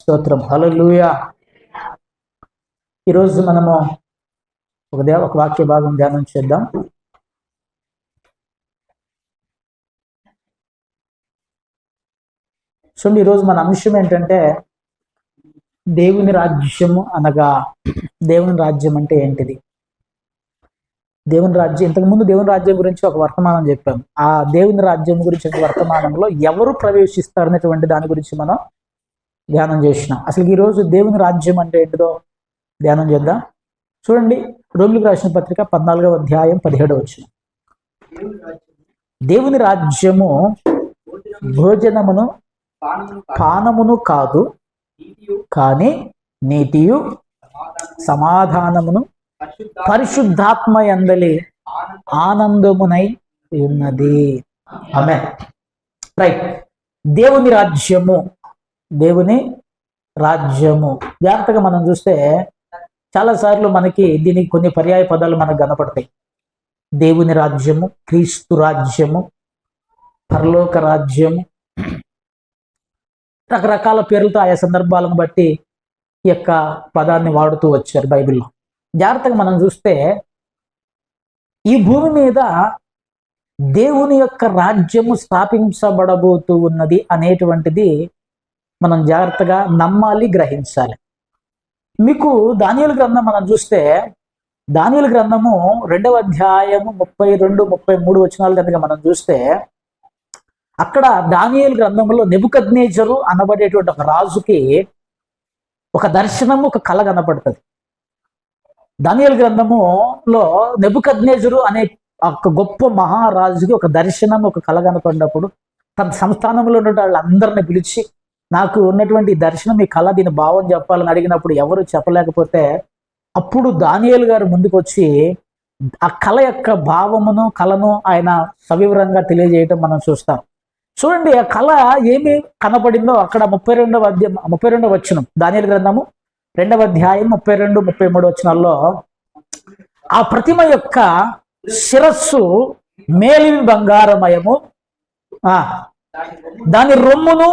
స్తోత్రం. హల్లెలూయా. ఈరోజు మనము ఒక వాక్య భాగం ధ్యానం చేద్దాం. చూడండి, ఈరోజు మన అంశం ఏంటంటే దేవుని రాజ్యము అనగా, దేవుని రాజ్యం అంటే ఏంటిది? దేవుని రాజ్యం, ఇంతకుముందు దేవుని రాజ్యం గురించి ఒక వర్తమానం చెప్పాం. ఆ దేవుని రాజ్యం గురించి ఒక వర్తమానంలో ఎవరు ప్రవేశిస్తారనేటువంటి దాని గురించి మనం ధ్యానం చేసినాం. అసలు ఈరోజు దేవుని రాజ్యం అంటే ఏంటిదో ధ్యానం చేద్దాం. చూడండి, రోమిలకు రాసిన పత్రిక 14వ అధ్యాయం 17వ వచనం. దేవుని రాజ్యము భోజనమును పానమును కాదు, కానీ నీతియు సమాధానమును పరిశుద్ధాత్మ యందలి ఆనందమునై ఉన్నది. ఆమేన్. రైట్. దేవుని రాజ్యము, దేవుని రాజ్యము జాగ్రత్తగా మనం చూస్తే చాలాసార్లు మనకి దీనికి కొన్ని పర్యాయ పదాలు మనకు కనపడతాయి. దేవుని రాజ్యము, క్రీస్తు రాజ్యము, పరలోక రాజ్యము, రకరకాల పేర్లతో ఆయా సందర్భాలను బట్టి ఈ యొక్క పదాన్ని వాడుతూ వచ్చారు బైబిల్లో. జాగ్రత్తగా మనం చూస్తే ఈ భూమి మీద దేవుని యొక్క రాజ్యము స్థాపించబడబోతూ ఉన్నది అనేటువంటిది మనం జాగ్రత్తగా నమ్మాలి, గ్రహించాలి. మీకు దానియేలు గ్రంథం మనం చూస్తే, దానియేలు గ్రంథము 2వ అధ్యాయము 32, 33 వచనాల కనుక మనం చూస్తే, అక్కడ దానియేలు గ్రంథంలో నెబుకద్నెజరు అనబడేటువంటి ఒక రాజుకి ఒక దర్శనము, ఒక కళ కనపడుతుంది. దానియేలు గ్రంథములో నెబుకద్నెజరు అనే ఒక గొప్ప మహారాజుకి ఒక దర్శనం, ఒక కళ కనపడినప్పుడు తన సంస్థానంలో ఉన్న వాళ్ళందరినీ పిలిచి, నాకు ఉన్నటువంటి దర్శనం, ఈ కళ, దీని భావం చెప్పాలని అడిగినప్పుడు ఎవరు చెప్పలేకపోతే అప్పుడు దానియేలు గారు ముందుకు వచ్చి ఆ కళ యొక్క భావమును, కళను ఆయన సవివరంగా తెలియజేయటం మనం చూస్తాం. చూడండి, ఆ కళ ఏమి కనపడిందో అక్కడ 32వ వచనం, దానియేలు గ్రంథము 2వ అధ్యాయం 32, 33 వచనాల్లో, ఆ ప్రతిమ యొక్క శిరస్సు మేలిమి బంగారమయము, దాని రొమ్మును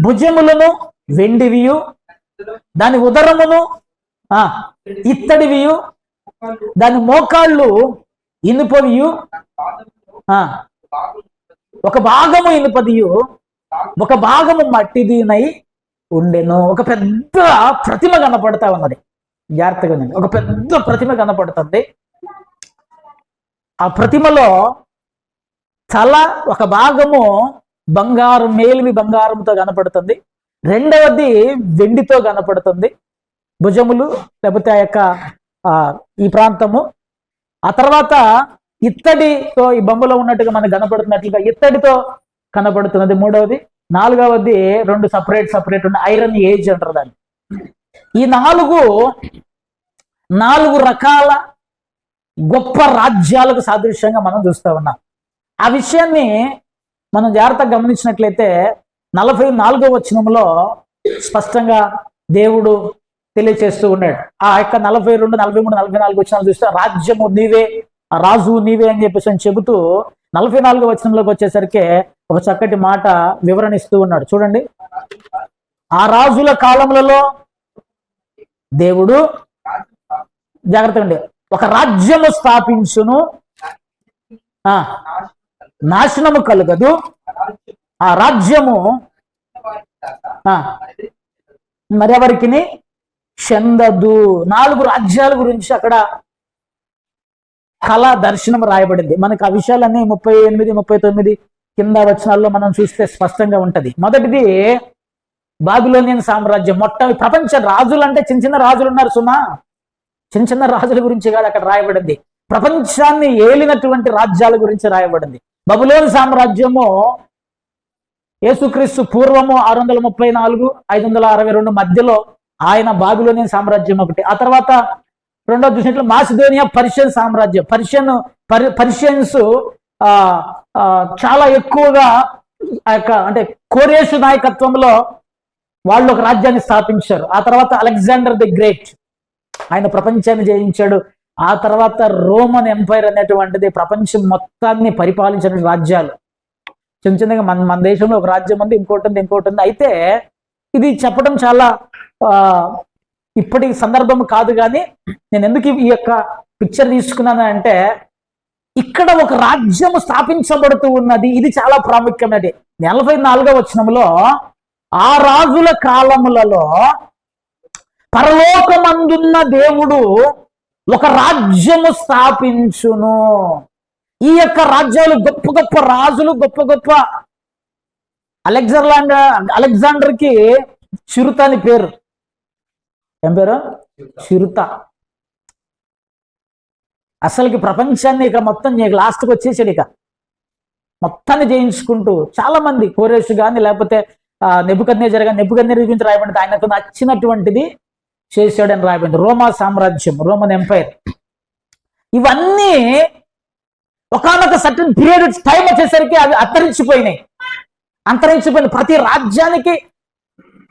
భుజములను వెండివియు, దాని ఉదరమును ఇత్తడివియు, దాని మోకాళ్ళు ఇనుపవియు, ఒక భాగము ఇనుపదియు, ఒక భాగము మట్టిదినై ఉండెను. ఒక పెద్ద ప్రతిమ కనపడతా ఉన్నది. జాగ్రత్తగా ఉంది. ఒక పెద్ద ప్రతిమ కనపడుతుంది. ఆ ప్రతిమలో తల ఒక భాగము బంగారం, మేలిమి బంగారంతో కనపడుతుంది, రెండవది వెండితో కనపడుతుంది, భుజములు లేకపోతే ఆ యొక్క ఈ ప్రాంతము. ఆ తర్వాత ఇత్తడితో, ఈ బొమ్మలో ఉన్నట్టుగా మనకు కనపడుతున్నట్లుగా ఇత్తడితో కనపడుతున్నది మూడవది. నాలుగవది 2 సపరేట్ ఉన్న ఐరన్ ఏజ్ అంటారు దాన్ని. ఈ 4 రకాల గొప్ప రాజ్యాలకు సాదృశ్యంగా మనం చూస్తూ ఉన్నాం. ఆ విషయాన్ని మనం జాగ్రత్తగా గమనించినట్లయితే 44వ వచనంలో స్పష్టంగా దేవుడు తెలియచేస్తూ ఉన్నాడు. ఆ యొక్క 42, 43, 44 వచనాలు చూస్తే రాజ్యము నీవే, ఆ రాజు నీవే అని చెప్పేసి చెబుతూ 44వ వచనంలోకి వచ్చేసరికి ఒక చక్కటి మాట వివరణ ఇస్తూ ఉన్నాడు. చూడండి, ఆ రాజుల కాలములలో దేవుడు, జాగ్రత్తగా ఉండే, ఒక రాజ్యము స్థాపించును, నాశనము కలుగదు, ఆ రాజ్యము మరెవరికి చెందదు. 4 రాజ్యాల గురించి అక్కడ కళ, దర్శనం రాయబడింది. మనకు ఆ విషయాలన్నీ 38, 39 కింద వచనాల్లో మనం చూస్తే స్పష్టంగా ఉంటది. మొదటిది బాబిలోనియన్ సామ్రాజ్యం. ప్రపంచ రాజులు అంటే చిన్న చిన్న రాజులు ఉన్నారు సుమా, చిన్న రాజుల గురించి కాదు అక్కడ రాయబడింది, ప్రపంచాన్ని ఏలినటువంటి రాజ్యాల గురించి రాయబడింది. బబులోను సామ్రాజ్యము యేసుక్రీస్తు పూర్వము 634, 562 మధ్యలో ఆయన బాబిలోనియన్ సామ్రాజ్యం ఒకటి. ఆ తర్వాత రెండో చూసినట్లు మాసిదోనియా పర్షియన్ సామ్రాజ్యం. పర్షియన్స్ చాలా ఎక్కువగా ఆ యొక్క అంటే కోరేషు నాయకత్వంలో వాళ్ళు ఒక రాజ్యాన్ని స్థాపించారు. ఆ తర్వాత అలెగ్జాండర్ ది గ్రేట్, ఆయన ప్రపంచాన్ని జయించాడు. ఆ తర్వాత రోమన్ ఎంపైర్ అనేటువంటిది ప్రపంచం మొత్తాన్ని పరిపాలించిన రాజ్యాలు. చిన్న చిన్నగా మన దేశంలో ఒక రాజ్యం ఉంది, ఇంకోటి ఉంది. అయితే ఇది చెప్పడం చాలా ఇప్పటి సందర్భం కాదు, కానీ నేను ఎందుకు ఈ యొక్క పిక్చర్ తీసుకున్నాను అంటే, ఇక్కడ ఒక రాజ్యం స్థాపించబడుతూ ఉన్నది. ఇది చాలా ప్రాముఖ్యమైనది. 44వ వచనంలో ఆ రాజుల కాలములలో పరలోకమందున్న దేవుడు ఒక రాజ్యము స్థాపించును. ఈ యొక్క రాజ్యాలు గొప్ప గొప్ప రాజులు, గొప్ప గొప్ప అలెగ్జాండర్కి చిరుత అని పేరు. ఏం పేరు? చిరుత. అసలుకి ప్రపంచాన్ని ఇక మొత్తం లాస్ట్కి వచ్చేసాడు. ఇక మొత్తాన్ని జయించుకుంటూ చాలా మంది, కోరేషు కానీ లేకపోతే నెబుకద్నెజర్ కానీ, నెబుకద్నెజర్ గురించి రాయబడింది ఆయనకు నచ్చినటువంటిది చేశాడని రాయబడింది. రోమా సామ్రాజ్యం, రోమన్ ఎంపైర్, ఇవన్నీ ఒకనొక సర్టన్ పీరియడ్ టైం వచ్చేసరికి అవి అంతరించిపోయినాయి. ప్రతి రాజ్యానికి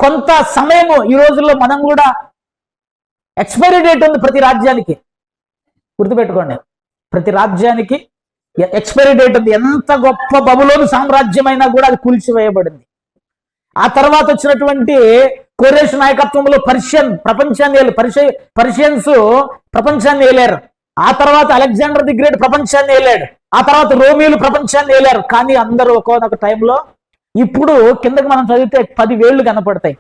కొంత సమయము, ఈ రోజుల్లో మనం కూడా ఎక్స్పైరీ డేట్ ఉంది ప్రతి రాజ్యానికి. గుర్తుపెట్టుకోండి, ప్రతి రాజ్యానికి ఎక్స్పైరీ డేట్ ఉంది. ఎంత గొప్ప బబులోను సామ్రాజ్యమైనా కూడా అది కూల్చివేయబడింది. ఆ తర్వాత వచ్చినటువంటి కోరేషు నాయకత్వంలో పర్షియన్స్ ప్రపంచాన్ని ఏలారు. ఆ తర్వాత అలెగ్జాండర్ ది గ్రేట్ ప్రపంచాన్ని ఏలాడు. ఆ తర్వాత రోమియోలు ప్రపంచాన్ని ఏలారు. కానీ అందరూ ఒక్కొక్క టైంలో, ఇప్పుడు కిందకి మనం చదివితే 10 వేళ్లు కనపడతాయి.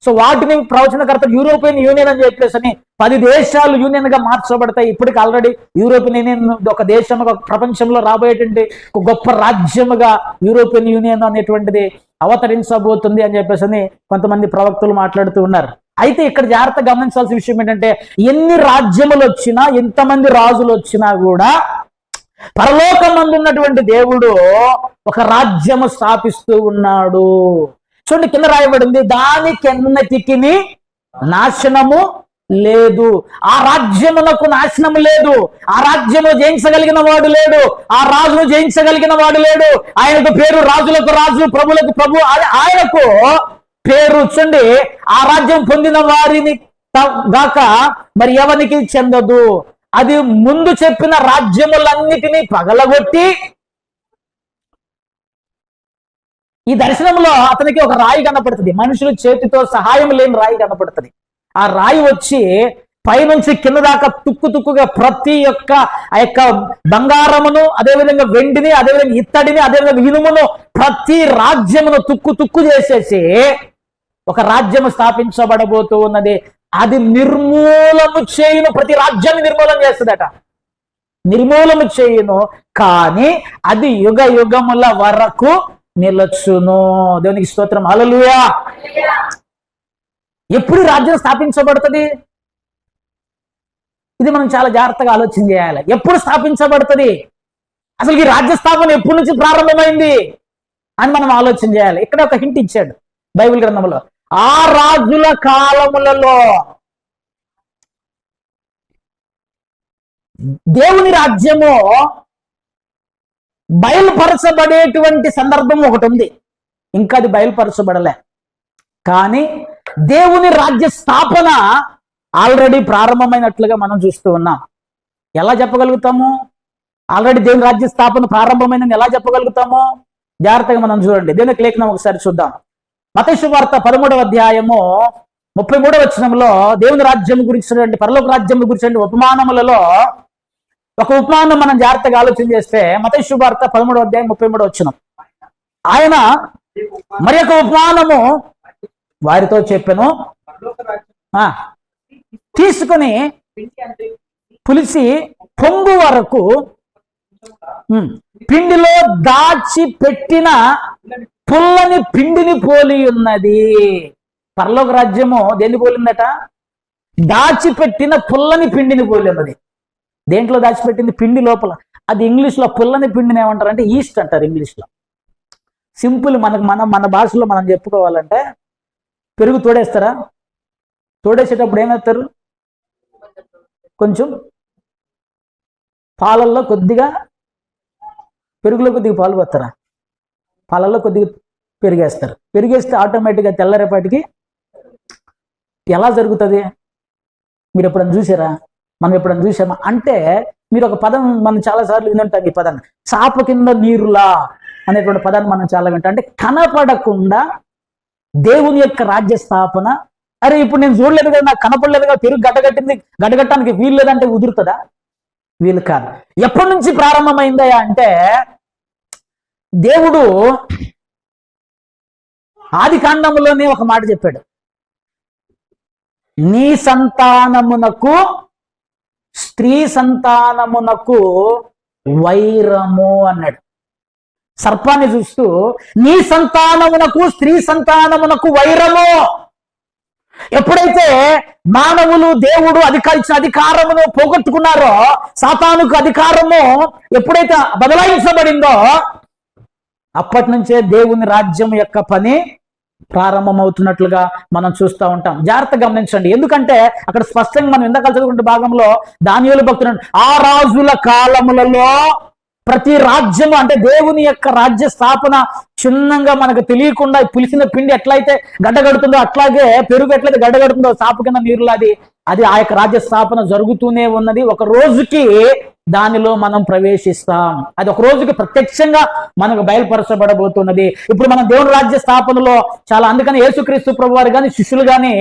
సో వాటిని ప్రవచనకర్త యూరోపియన్ యూనియన్ అని చెప్పేసి 10 దేశాలు యూనియన్ గా మార్చబడతాయి. ఇప్పటికి ఆల్రెడీ యూరోపియన్ యూనియన్ ఒక దేశంగా, ప్రపంచంలో రాబోయేటువంటి ఒక గొప్ప రాజ్యముగా యూరోపియన్ యూనియన్ అనేటువంటిది అవతరించబోతుంది అని చెప్పేసి కొంతమంది ప్రవక్తలు మాట్లాడుతూ ఉన్నారు. అయితే ఇక్కడ జాగ్రత్త గమనించాల్సిన విషయం ఏంటంటే, ఎన్ని రాజ్యములు వచ్చినా, ఎంతమంది రాజులు వచ్చినా కూడా పరలోకమందు ఉన్నటువంటి దేవుడు ఒక రాజ్యము స్థాపిస్తూ ఉన్నాడు. చూడండి, కింద రాయబడింది, దానికెన్నటికి నాశనము లేదు. ఆ రాజ్యమునకు నాశనము లేదు. ఆ రాజ్యము జయించగలిగిన వాడు లేడు. ఆ రాజును జయించగలిగిన వాడు లేడు. ఆయనకు పేరు రాజులకు రాజు, ప్రభులకు ప్రభు. ఆయనకు పేరు చూడండి, ఆ రాజ్యం పొందిన వారిని గాక మరి ఎవరికి చెందదు. అది ముందు చెప్పిన రాజ్యములన్నిటినీ పగలగొట్టి, ఈ దర్శనంలో అతనికి ఒక రాయి కనపడుతుంది. మనుషుల చేతితో సహాయం లేని రాయి కనపడుతుంది. ఆ రాయి వచ్చి పైనుంచి కింద దాకా తుక్కుగా ప్రతి ఒక్క ఆ యొక్క బంగారమును, అదేవిధంగా వెండిని, అదేవిధంగా ఇత్తడిని, అదేవిధంగా ఇనుమును, ప్రతి రాజ్యమును తుక్కు చేసేసి ఒక రాజ్యము స్థాపించబడబోతూ ఉన్నది. అది నిర్మూలము చేయును. ప్రతి రాజ్యాన్ని నిర్మూలన చేస్తుందట. నిర్మూలము చేయును, కానీ అది యుగ యుగముల వరకు నిలచును. దేవునికి స్తోత్రం, హల్లెలూయా. ఎప్పుడు రాజ్యం స్థాపించబడుతుంది? ఇది మనం చాలా జాగ్రత్తగా ఆలోచన చేయాలి. ఎప్పుడు స్థాపించబడుతుంది? అసలు ఈ రాజ్య స్థాపన ఎప్పటి నుంచి ప్రారంభమైంది అని మనం ఆలోచన చేయాలి. ఇక్కడ ఒక హింట్ ఇచ్చాడు బైబిల్ గ్రంథంలో. ఆ రాజుల కాలములలో దేవుని రాజ్యము బయలుపరచబడేటువంటి సందర్భం ఒకటి ఉంది. ఇంకా అది బయలుపరచబడలే, కానీ దేవుని రాజ్య స్థాపన ఆల్రెడీ ప్రారంభమైనట్లుగా మనం చూస్తూ ఉన్నాం. ఎలా చెప్పగలుగుతాము ఆల్రెడీ దేవుని రాజ్య స్థాపన ప్రారంభమైందని? ఎలా చెప్పగలుగుతాము? జాగ్రత్తగా మనం చూడండి. దేవునికి లేఖనం ఒకసారి చూద్దాం. మత్తయి సువార్త 13వ అధ్యాయము 33వ వచనంలో దేవుని రాజ్యం గురించి, పరలోక రాజ్యం గురించి ఉపమానములలో ఒక ఉపమానం మనం జాగ్రత్తగా ఆలోచన చేస్తే, మత్తయి సువార్త 13వ అధ్యాయం 33వ వచనం, ఆయన మరి ఒక ఉపమానము వారితో చెప్పెను, తీసుకుని పులిసి పొంగు వరకు పిండిలో దాచి పెట్టిన పుల్లని పిండిని పోలి ఉన్నది. పరలోక రాజ్యము దేన్ని పోలిందట? దాచిపెట్టిన పుల్లని పిండిని పోలి ఉన్నది. దేంట్లో దాచిపెట్టింది? పిండి లోపల. అది ఇంగ్లీష్లో పుల్లని పిండిని ఏమంటారు అంటే ఈస్ట్ అంటారు ఇంగ్లీష్లో. సింపుల్, మన భాషలో మనం చెప్పుకోవాలంటే, పెరుగు తోడేస్తారా? తోడేసేటప్పుడు ఏమేస్తారు? కొంచెం పాలల్లో కొద్దిగా, పెరుగులో కొద్దిగా పాలు పోస్తారా? పాలల్లో కొద్దిగా పెరిగేస్తారు. పెరిగేస్తే ఆటోమేటిక్గా తెల్లరేపాటికి ఎలా జరుగుతుంది? మీరు ఎప్పుడన్నా చూసారా? మనం ఎప్పుడన్నా చూసామా? అంటే మీరు ఒక పదం మనం చాలాసార్లు వినుంటాం. ఈ పదాన్ని చాప కింద నీరులా అనేటువంటి పదాన్ని మనం చాలా వింటాం. అంటే కనపడకుండా దేవుని యొక్క రాజ్య స్థాపన అరే ఇప్పుడు నేను చూడలేదు కదా, నాకు కనపడలేదు కదా, పెరుగు గడ్డగట్టడానికి వీలు లేదంటే కుదురుతుందా? వీలు కాదు. ఎప్పటి నుంచి ప్రారంభమైందయా అంటే, దేవుడు ఆది కాండములోనే ఒక మాట చెప్పాడు, నీ సంతానమునకు స్త్రీ సంతానమునకు వైరము అన్నాడు. సర్పాన్ని చూస్తూ నీ సంతానమునకు స్త్రీ సంతానమునకు వైరము. ఎప్పుడైతే మానవులు దేవుడు ఇచ్చిన అధికారమును పోగొట్టుకున్నారో, సాతానుకు అధికారము ఎప్పుడైతే బదలాయించబడిందో, అప్పటి నుంచే దేవుని రాజ్యం యొక్క పని ప్రారంభమవుతున్నట్లుగా మనం చూస్తూ ఉంటాం. జాగ్రత్తగా గమనించండి. ఎందుకంటే అక్కడ స్పష్టంగా మనం ఇందాక చదువుకునే భాగంలో దానియేలు భక్తుడు, ఆ రాజుల కాలములలో ప్రతి రాజ్యము, అంటే దేవుని యొక్క రాజ్య స్థాపన చిన్నంగా మనకు తెలియకుండా పులిసిన పిండి ఎట్లయితే గడ్డగడుతుందో, అట్లాగే పెరుగు ఎట్లయితే గడ్డగడుతుందో సాపు కింద నీరులాది అది ఆ యొక్క రాజ్య స్థాపన జరుగుతూనే ఉన్నది. ఒక రోజుకి దానిలో మనం ప్రవేశిస్తాం. అది ఒక రోజుకి ప్రత్యక్షంగా మనకు బయలుపరచబడబోతున్నది. ఇప్పుడు మనం దేవుని రాజ్య స్థాపనలో చాలా, అందుకని యేసుక్రీస్తు ప్రభు వారు కానీ శిష్యులు కానీ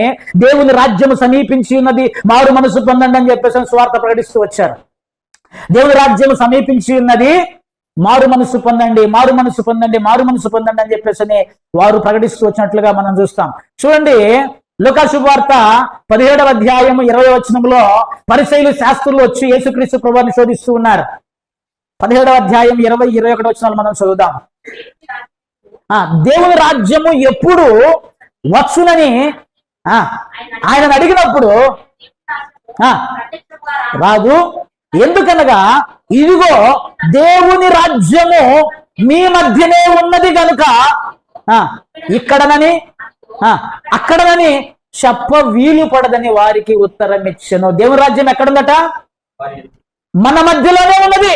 దేవుని రాజ్యము సమీపించి ఉన్నది, మారు మనసు పొందండి అని చెప్పేసి సువార్త ప్రకటిస్తూ వచ్చారు. దేవుని రాజ్యం సమీపించి ఉన్నది, మారు మనసు పొందండి, మారు మనసు పొందండి, మారు మనసు పొందండి అని చెప్పేసి వారు ప్రకటిస్తూ వచ్చినట్లుగా మనం చూస్తాం. చూడండి, లూకా శుభవార్త 17వ అధ్యాయము 20వ వచనంలో పరిసయ్యులు శాస్త్రులు వచ్చి యేసుక్రీస్తు ప్రభువుని శోధిస్తూ ఉన్నారు. 17వ అధ్యాయం 20-21 వచనాలు మనం చదువుదాం. దేవుని రాజ్యము ఎప్పుడు వచ్చునని ఆయన అడిగినప్పుడు రాజు, ఎందుకనగా ఇదిగో దేవుని రాజ్యము మీ మధ్యనే ఉన్నది గనుక ఇక్కడనని అక్కడనని చెప్ప వీలు పడదని వారికి ఉత్తరం ఇచ్చెను. దేవుని రాజ్యం ఎక్కడుందట? మన మధ్యలోనే ఉన్నది.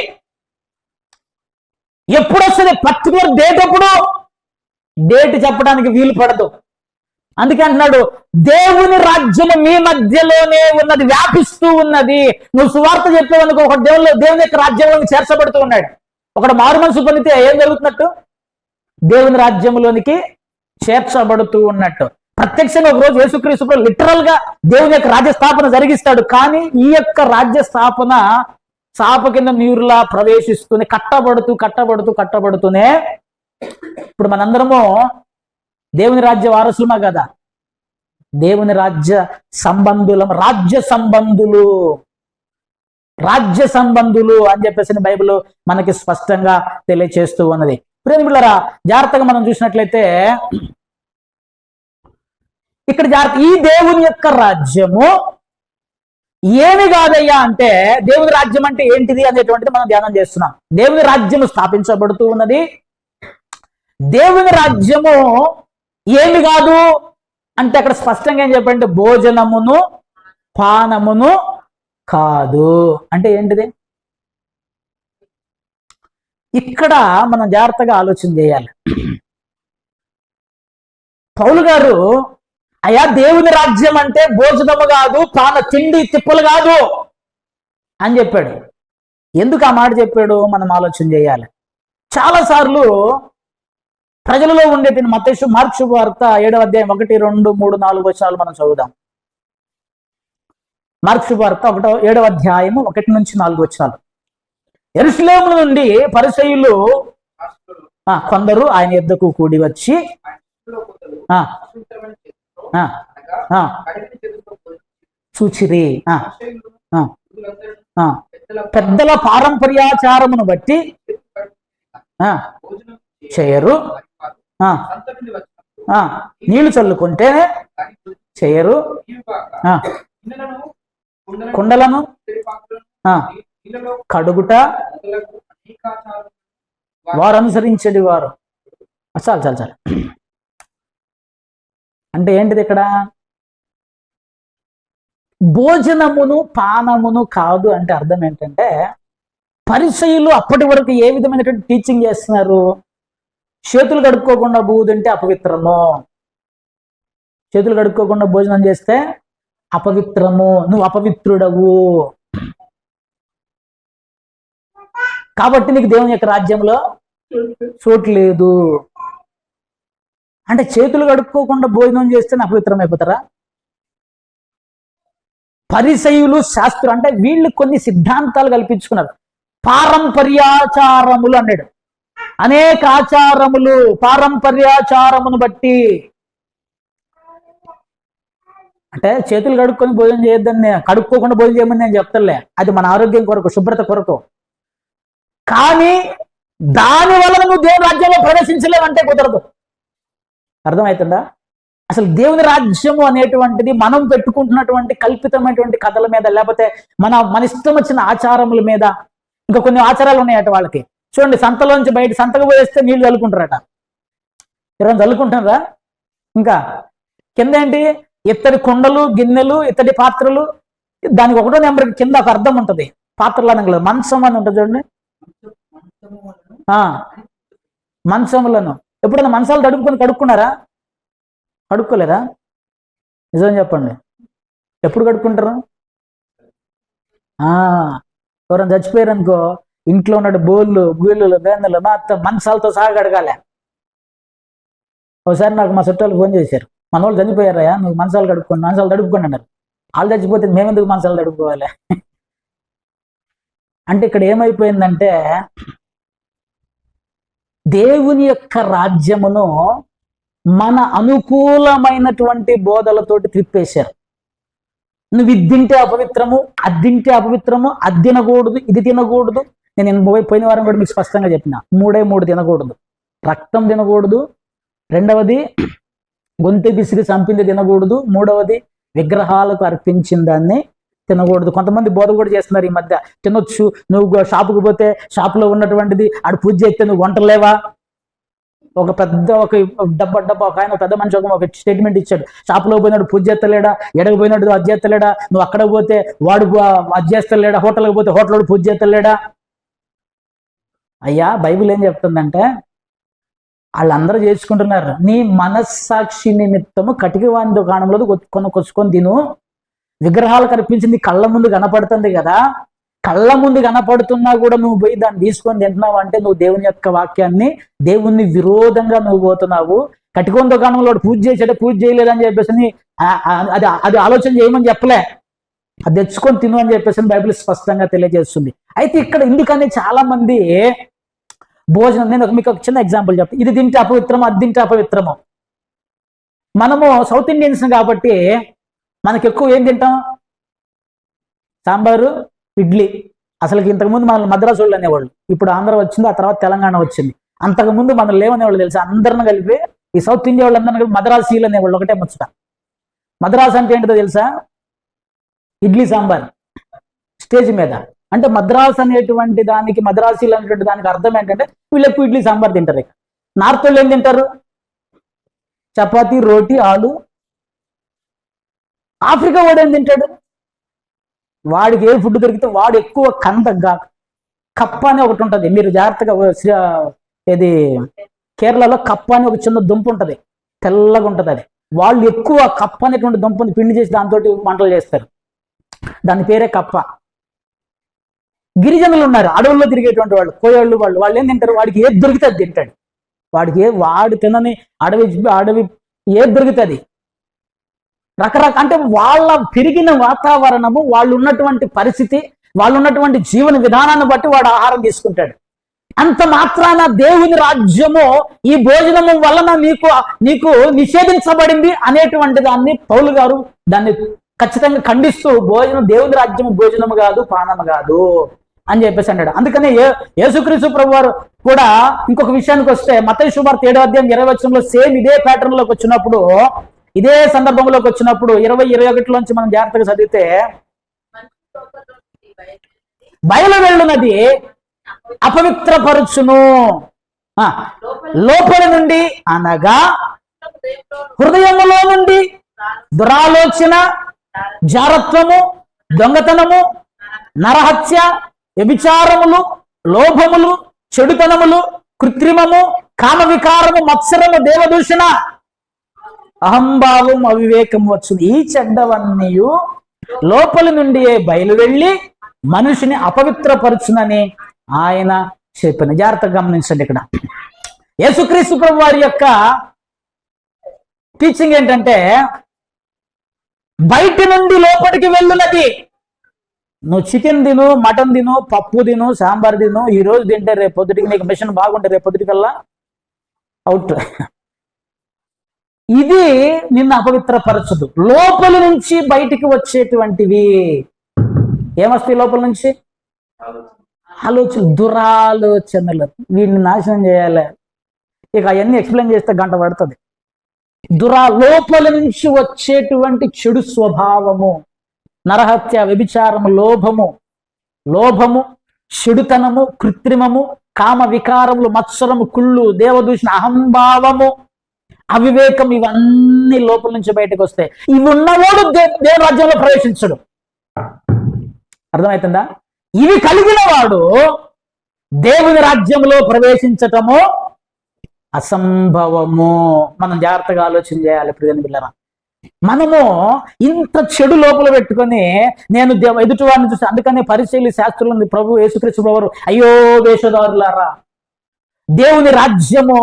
ఎప్పుడు వస్తుంది? పర్టికులర్ డేట్ ఎప్పుడు? డేట్ చెప్పడానికి వీలు పడదు. అందుకే అంటున్నాడు, దేవుని రాజ్యము మీ మధ్యలోనే ఉన్నది, వ్యాపిస్తూ ఉన్నది. నువ్వు సువార్త చెప్పేందుకు ఒక దేవుని యొక్క రాజ్యంలోకి చేర్చబడుతూ ఉన్నాడు. ఒకడు మారు మనసు పొందితే ఏం జరుగుతున్నట్టు? దేవుని రాజ్యంలోనికి చేర్చబడుతూ ఉన్నట్టు. ప్రత్యక్షంగా ఒక రోజు యేసుక్రీస్తు లిటరల్ గా దేవుని యొక్క రాజ్య స్థాపన జరిగిస్తాడు. కానీ ఈ యొక్క రాజ్య స్థాపన చాప కింద నీరులా ప్రవేశిస్తూనే కట్టబడుతూనే ఇప్పుడు మనందరము దేవుని రాజ్య వారసులమా కదా? దేవుని రాజ్య సంబంధులం, రాజ్య సంబంధులు అని చెప్పేసి బైబిల్ మనకి స్పష్టంగా తెలియచేస్తూ ఉన్నది. ప్రేమికులారా, జాగ్రత్తగా మనం చూసినట్లయితే ఇక్కడ ఈ దేవుని యొక్క రాజ్యము ఏమి కాదయ్యా అంటే, దేవుని రాజ్యం అంటే ఏంటిది అనేటువంటిది మనం ధ్యానం చేస్తున్నాం. దేవుని రాజ్యము స్థాపించబడుతూ ఉన్నది. దేవుని రాజ్యము ఏమి కాదు అంటే అక్కడ స్పష్టంగా ఏం చెప్పండి, భోజనమును పానమును కాదు అంటే ఏంటిది? ఇక్కడ మనం జాగ్రత్తగా ఆలోచన చేయాలి. పౌలు గారు, అయ్యా దేవుని రాజ్యం అంటే భోజనము కాదు, తిండి తిప్పలు కాదు అని చెప్పాడు. ఎందుకు ఆ మాట చెప్పాడు మనం ఆలోచన చేయాలి. చాలాసార్లు ప్రజలలో ఉండే మార్కు శుభవార్త 7వ అధ్యాయం 1, 2, 3, 4 వచనాలు మనం చదువుదాం. మార్కు శుభవార్త 7వ అధ్యాయము 1-4 వచనాలు. యెరూషలేము నుండి పరిసయ్యులు కొందరు ఆయన యొద్దకు కూడి వచ్చి చూచిరి, పెద్దల పారంపర్యాచారమును బట్టి చేయరు, నీళ్లు చల్లుకుంటే చేయరు, కుండలను కడుగుట వారు అనుసరించేది వారు. చాలు అంటే ఏంటిది ఇక్కడ? భోజనమును పానమును కాదు అంటే అర్థం ఏంటంటే, పరిసయ్యులు అప్పటి వరకు ఏ విధమైనటువంటి టీచింగ్ చేస్తున్నారు? చేతులు కడుక్కోకుండా బూదంటే అపవిత్రము, చేతులు కడుక్కోకుండా భోజనం చేస్తే అపవిత్రము, నువ్వు అపవిత్రుడవు, కాబట్టి నీకు దేవుని యొక్క రాజ్యంలో చోటు లేదు. అంటే చేతులు కడుక్కోకుండా భోజనం చేస్తే అపవిత్రం అయిపోతారా? పరిసయ్యులు, శాస్త్రులు అంటే వీళ్ళు కొన్ని సిద్ధాంతాలు కల్పించుకున్నారు. పారంపర్యాచారములు అన్నాడు. అనేక ఆచారములు పారంపర్యాచారమును బట్టి, అంటే చేతులు కడుక్కొని భోజనం చేయొద్దని, కడుక్కోకుండా భోజనం చేయమని నేను చెప్తలే, అది మన ఆరోగ్యం కొరకు, శుభ్రత కొరకు. కానీ దాని వలన నువ్వు దేవుని రాజ్యంలో ప్రవేశించలేవంటే కుదరదు. అర్థమవుతుందా? అసలు దేవుని రాజ్యము అనేటువంటిది మనం పెట్టుకుంటున్నటువంటి కల్పితమైనటువంటి కథల మీద, లేకపోతే మన ఇష్టం వచ్చిన ఆచారముల మీద. ఇంకా కొన్ని ఆచారాలు ఉన్నాయట వాళ్ళకి. చూడండి, సంతలోంచి బయట సంతకు పోయేస్తే నీళ్లు చల్లుకుంటారట. ఈరోజు చల్లుకుంటున్నారా? ఇంకా కింద ఏంటి, ఇత్తడి కుండలు, గిన్నెలు, ఇత్తడి పాత్రలు. దానికి ఒకటో నెంబర్ కింద ఒక అర్థం ఉంటుంది. పాత్రలు అనగలదు, మంచం అని ఉంటుంది చూడండి. మంచములను ఎప్పుడైనా మంచాలు తడుపుకొని కడుక్కున్నారా? కడుక్కోలేదా? నిజం చెప్పండి, ఎప్పుడు కడుక్కుంటారు? ఎవరైనా చచ్చిపోయారు అనుకో, ఇంట్లో ఉన్న బోళ్ళు, గూళ్ళు, బేందలు మొత్తం మంచాలతో సహా కడగాలి. ఒకసారి నాకు మా చుట్టాలు ఫోన్ చేశారు, మన వాళ్ళు చనిపోయారయ్యా, నువ్వు మంచాలు తడుపుకోండి అన్నారు. వాళ్ళు చచ్చిపోతే మేమెందుకు మంచాలు తడుపుకోవాలి? అంటే ఇక్కడ ఏమైపోయిందంటే, దేవుని యొక్క రాజ్యమును మన అనుకూలమైనటువంటి బోధలతోటి త్రిప్పేశారు. నువ్వు ఇది తింటే అపవిత్రము, అది తింటే అపవిత్రము, అది తినకూడదు, ఇది తినకూడదు. నేను పోయిన వారం కూడా మీకు స్పష్టంగా చెప్పిన, 3 తినకూడదు. రక్తం తినకూడదు, రెండవది గొంతె పిసిరి చంపింది తినకూడదు, మూడవది విగ్రహాలకు అర్పించిన దాన్ని తినకూడదు. కొంతమంది బోధ కూడా చేస్తున్నారు ఈ మధ్య, తినొచ్చు, నువ్వు షాపుకు పోతే షాపులో ఉన్నటువంటిది ఆడు పూజ చేస్తే నువ్వు వంటలేవా? ఒక డబ్బా ఒక ఆయన, పెద్ద మనిషి ఒక స్టేట్మెంట్ ఇచ్చాడు, షాపులో పోయినాడు పూజ చేస్తలేడా, ఎడకు పోయినాడు అది చేస్తలేడా, నువ్వు అక్కడ పోతే వాడు అది చేస్తలేడా, హోటల్కి పోతే హోటల్ పూజ చేస్తలేడా? అయ్యా, బైబిల్ ఏం చెప్తుందంటే, వాళ్ళందరూ చేసుకుంటున్నారు. నీ మనస్సాక్షి నిమిత్తము కటిక వాని దుకాణంలో కొనుక్కొచ్చుకొని తిను. విగ్రహాలు కనిపించింది కళ్ళ ముందు కనపడుతుంది కదా, కళ్ళ ముందు కనపడుతున్నా కూడా నువ్వు పోయి దాన్ని తీసుకొని తింటున్నావు అంటే నువ్వు దేవుని యొక్క వాక్యాన్ని, దేవుణ్ణి విరోధంగా నువ్వు పోతున్నావు. కటికోని దుకాణంలో పూజ చేసాడే, పూజ చేయలేదని చెప్పేసి అది ఆలోచన చేయమని చెప్పలే, అది తెచ్చుకొని తిను అని చెప్పేసి బైబిల్ స్పష్టంగా తెలియజేస్తుంది. అయితే ఇక్కడ ఎందుకని చాలా మంది భోజనం, నేను మీకు ఒక చిన్న ఎగ్జాంపుల్ చెప్తాను. ఇది తింటే అపవిత్రము, అది తింటే అపవిత్రము. మనము సౌత్ ఇండియన్స్ కాబట్టి మనకి ఎక్కువ ఏం తింటాం? సాంబారు, ఇడ్లీ. అసలుకి ఇంతకుముందు మనల్ని మద్రాసు వాళ్ళు అనేవాళ్ళు, ఇప్పుడు ఆంధ్ర వచ్చింది, ఆ తర్వాత తెలంగాణ వచ్చింది. అంతకుముందు మనం లేవనేవాళ్ళు తెలుసా? అందరిని కలిపి ఈ సౌత్ ఇండియా వాళ్ళందరినీ కలిపి మద్రాసీలు అనేవాళ్ళు. ఒకటే ముచ్చట. మద్రాసు అంటే ఏంటో తెలుసా? ఇడ్లీ సాంబార్ స్టేజ్ మీద. అంటే మద్రాసు అనేటువంటి దానికి, మద్రాసీలు అనేటువంటి దానికి అర్థం ఏంటంటే వీళ్ళు ఎక్కువ ఇడ్లీ సాంబార్ తింటారు. ఇక నార్త్ వాళ్ళు ఏం తింటారు? చపాతీ, రోటీ, ఆలు. ఆఫ్రికా వాడు ఏం తింటాడు? వాడికి ఏ ఫుడ్ దొరికితే వాడు ఎక్కువ కప్ప అని ఒకటి ఉంటుంది. మీరు జాగ్రత్తగా, ఇది కేరళలో కప్ప అని ఒక చిన్న దుంప ఉంటుంది, తెల్లగా ఉంటుంది. అది వాళ్ళు ఎక్కువ కప్ప అనేటువంటి దుంపని పిండి చేసి దాంతో వంటలు చేస్తారు. దాని పేరే కప్ప. గిరిజనులు ఉన్నారు, అడవుల్లో తిరిగేటువంటి వాళ్ళు, కోయోళ్ళు, వాళ్ళు ఏం తింటారు? వాడికి ఏది దొరికితే అది తింటాడు. వాడు తినని అడవి ఏది దొరుకుతుంది. రకరకాల, అంటే వాళ్ళ పెరిగిన వాతావరణము, వాళ్ళు ఉన్నటువంటి పరిస్థితి, వాళ్ళు ఉన్నటువంటి జీవన విధానాన్ని బట్టి వాడు ఆహారం తీసుకుంటాడు. అంత మాత్రాన దేవుని రాజ్యము ఈ భోజనము వలన నీకు నిషేధించబడింది అనేటువంటి దాన్ని పౌలు గారు దాన్ని ఖచ్చితంగా ఖండిస్తూ, దేవుని రాజ్యము భోజనము కాదు, పానము కాదు అని చెప్పేసి అన్నాడు. అందుకనే యేసుక్రీస్తు ప్రభు వారు కూడా ఇంకొక విషయానికి వస్తే, మత్తయి సువార్త 7:20 సేమ్ ఇదే ప్యాటర్న్ లోకి వచ్చినప్పుడు, ఇదే సందర్భంలోకి వచ్చినప్పుడు 20-21 మనం జాగ్రత్తగా చదివితే, బయలు వెళ్ళునది అపవిత్రపరుచును, లోపల నుండి అనగా హృదయములో నుండి దురాలోచన, జారత్వము, దొంగతనము, నరహత్య, వ్యభిచారములు, లోభములు, చెడుతనములు, కృత్రిమము, కామ వికారము, మత్సరము, దేవదూషణ, అహంభావం, అవివేకము వచ్చును. ఈ చెడ్డవన్నీ లోపలి నుండి బయలు వెళ్ళి మనిషిని అపవిత్రపరచునని ఆయన చెప్పిన. జాగ్రత్తగా గమనించండి. ఇక్కడ యేసుక్రీస్తు ప్రభు వారి యొక్క టీచింగ్ ఏంటంటే, బయటి నుండి లోపలికి వెళ్ళున్నది. నువ్వు చికెన్ తిను, మటన్ తిను, పప్పు తిను, సాంబార్ తిను, ఈ రోజు తింటే రేపు పొద్దుటికి నీకు మిషన్ బాగుంటే రేపు పొద్దుటికల్లా అవుట్. ఇది నిన్ను అపవిత్రపరచదు. లోపలి నుంచి బయటికి వచ్చేటువంటివి ఏమొస్తాయి? లోపల నుంచి ఆలోచన, దురాలోచనలు. వీడిని నాశనం చేయాలి. ఇక అవన్నీ ఎక్స్ప్లెయిన్ చేస్తే గంట పడుతుంది. లోపల నుంచి వచ్చేటువంటి చెడు స్వభావము, నరహత్య, వ్యభిచారము, లోభము, చెడుతనము, కృత్రిమము, కామ వికారములు, మత్సరము, కుళ్ళు, దేవదూషణ, అహంభావము, అవివేకం, ఇవన్నీ లోపల నుంచి బయటకు వస్తాయి. ఇవి ఉన్నవాడు దేవుని రాజ్యంలో ప్రవేశించడు. అర్థమవుతుందా? ఇవి కలిగిన వాడు దేవుని రాజ్యంలో ప్రవేశించటము అసంభవము. మనం జాగ్రత్తగా ఆలోచన చేయాలి. ప్రియని పిల్లరా, మనము ఇంత చెడు లోపల పెట్టుకొని నేను ఎదుటి వాడిని చూసి, అందుకనే పరిశీలి శాస్త్రులు ప్రభు యేసుక్రీస్తు వారు, అయ్యో వేషధారులారా, దేవుని రాజ్యము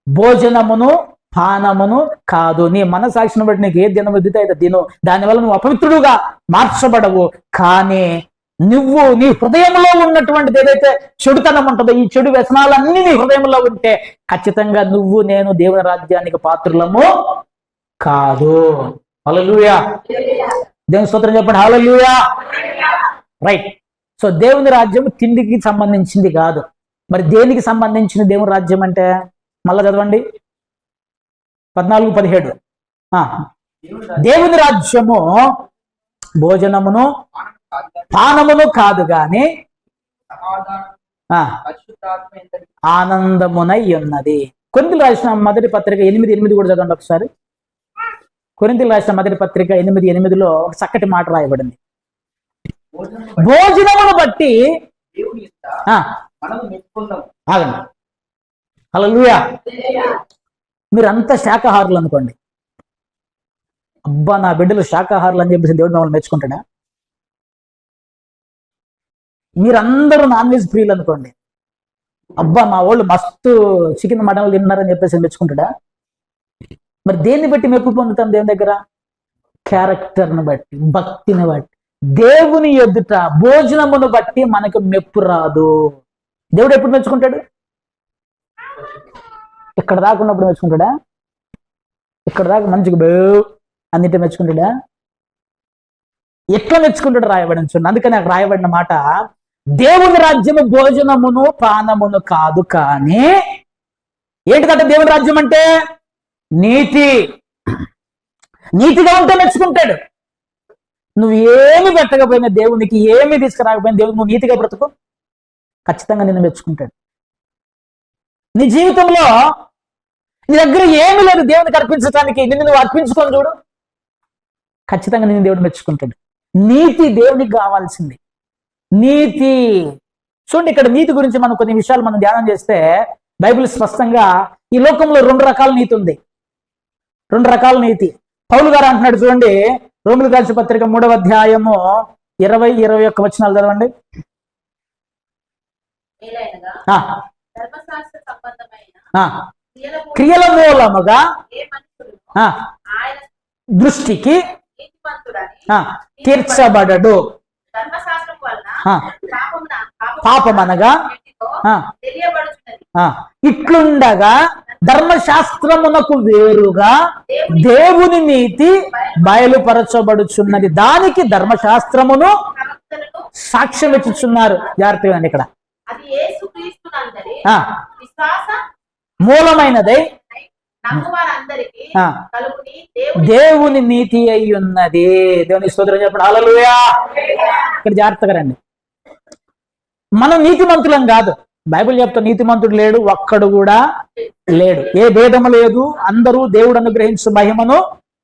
భోజనమును పానమును కాదు. నీ మనసాక్షిని బట్టి నీకు ఏ దినం ఎదుగుతా అయితే తిను, దానివల్ల నువ్వు అపవిత్రుడుగా మార్చబడవు. కానీ నువ్వు నీ హృదయంలో ఉన్నటువంటిది ఏదైతే చెడుతనం ఉంటుందో, ఈ చెడు వ్యసనాలన్నీ నీ హృదయంలో ఉంటే ఖచ్చితంగా నువ్వు నేను దేవుని రాజ్యానికి పాత్రులము కాదు. హల్లెలూయా. దేవుని స్తోత్రం చెప్పండి. హల్లెలూయా. రైట్. సో దేవుని రాజ్యం తిండికి సంబంధించింది కాదు. మరి దేనికి సంబంధించిన దేవుని రాజ్యం అంటే? మళ్ళా చదవండి 14-17. దేవుని రాజ్యము భోజనమును పానమును కాదు గాని ఆనందమునై ఉన్నది. కొరింథీయులకు రాసిన మొదటి పత్రిక 8:8 కూడా చదవండి ఒకసారి. కొరింథీయులకు రాసిన మొదటి పత్రిక 8:8 ఒక చక్కటి మాట రాయబడింది. భోజనమును బట్టి ఆగండి. హల్లెలూయా. మీరంతా శాకాహారులు అనుకోండి. అబ్బా, నా బిడ్డలు శాకాహారులు అని చెప్పేసి దేవుడు మిమ్మల్ని మెచ్చుకుంటాడా? మీరందరూ నాన్ వెజ్ ప్రియులు అనుకోండి. అబ్బా, మా వాళ్ళు మస్తు చికెన్ మటన్లు తిన్నారని చెప్పేసి మెచ్చుకుంటాడా? మరి దేన్ని బట్టి మెప్పు పొందుతాం దేవుని దగ్గర? క్యారెక్టర్ని బట్టి, భక్తిని బట్టి. దేవుని ఎదుట భోజనమును బట్టి మనకు మెప్పు రాదు. దేవుడు ఎప్పుడు మెచ్చుకుంటాడు? ఇక్కడ దాకా ఉన్నప్పుడు మెచ్చుకుంటాడా? ఇక్కడ దాకా మంచిగా బేవ్ అన్నిటి మెచ్చుకుంటాడా? ఎట్లా మెచ్చుకుంటాడు రాయబడిన చూడండి. అందుకని నాకు రాయబడిన మాట, దేవుని రాజ్యము భోజనమును పానమును కాదు కానీ ఏంటిదంటే దేవుని రాజ్యం అంటే నీతిగా ఉంటే మెచ్చుకుంటాడు. నువ్వు ఏమి పెట్టకపోయినా, దేవునికి ఏమి తీసుకురాకపోయినా, దేవునికి నువ్వు నీతిగా బ్రతుకు, ఖచ్చితంగా నిన్ను మెచ్చుకుంటాడు. నీ జీవితంలో నీ దగ్గర ఏమి లేదు దేవునికి అర్పించడానికి, నిన్ను నువ్వు అర్పించుకొని చూడు, ఖచ్చితంగా నిన్ను దేవుడు మెచ్చుకుంటాడు. నీతి దేవునికి కావాల్సింది. నీతి చూడండి, ఇక్కడ నీతి గురించి మనం కొన్ని విషయాలు మనం ధ్యానం చేస్తే బైబిల్ స్పష్టంగా ఈ లోకంలో 2 రకాల నీతి ఉంది. 2 రకాల నీతి పౌలు గారు అంటున్నాడు. చూడండి, రోమీయులకు రాసిన పత్రిక 3వ అధ్యాయము 20-21 వచనాలు చదవండి. క్రియల మూలముగా దృష్టికి తీర్చబడడు. పాపమనగా ఇట్లుండగా ధర్మశాస్త్రమునకు వేరుగా దేవుని నీతి బయలుపరచబడుచున్నది. దానికి ధర్మశాస్త్రమును సాక్ష్యం ఇచ్చుచున్నారు. జాగ్రత్తగా ఇక్కడ మూలమైనదై దేవుని నీతి అయి ఉన్నది. దేవుని స్తోత్రం చెప్పండి. హల్లెలూయా. ఇక్కడ జాగ్రత్తగా రండి. మనం నీతిమంతులం కాదు. బైబిల్ చెప్తా నీతిమంతుడు లేడు, ఒక్కడు కూడా లేడు. ఏ భేదము లేదు, అందరూ దేవుడు అనుగ్రహించు మహిమను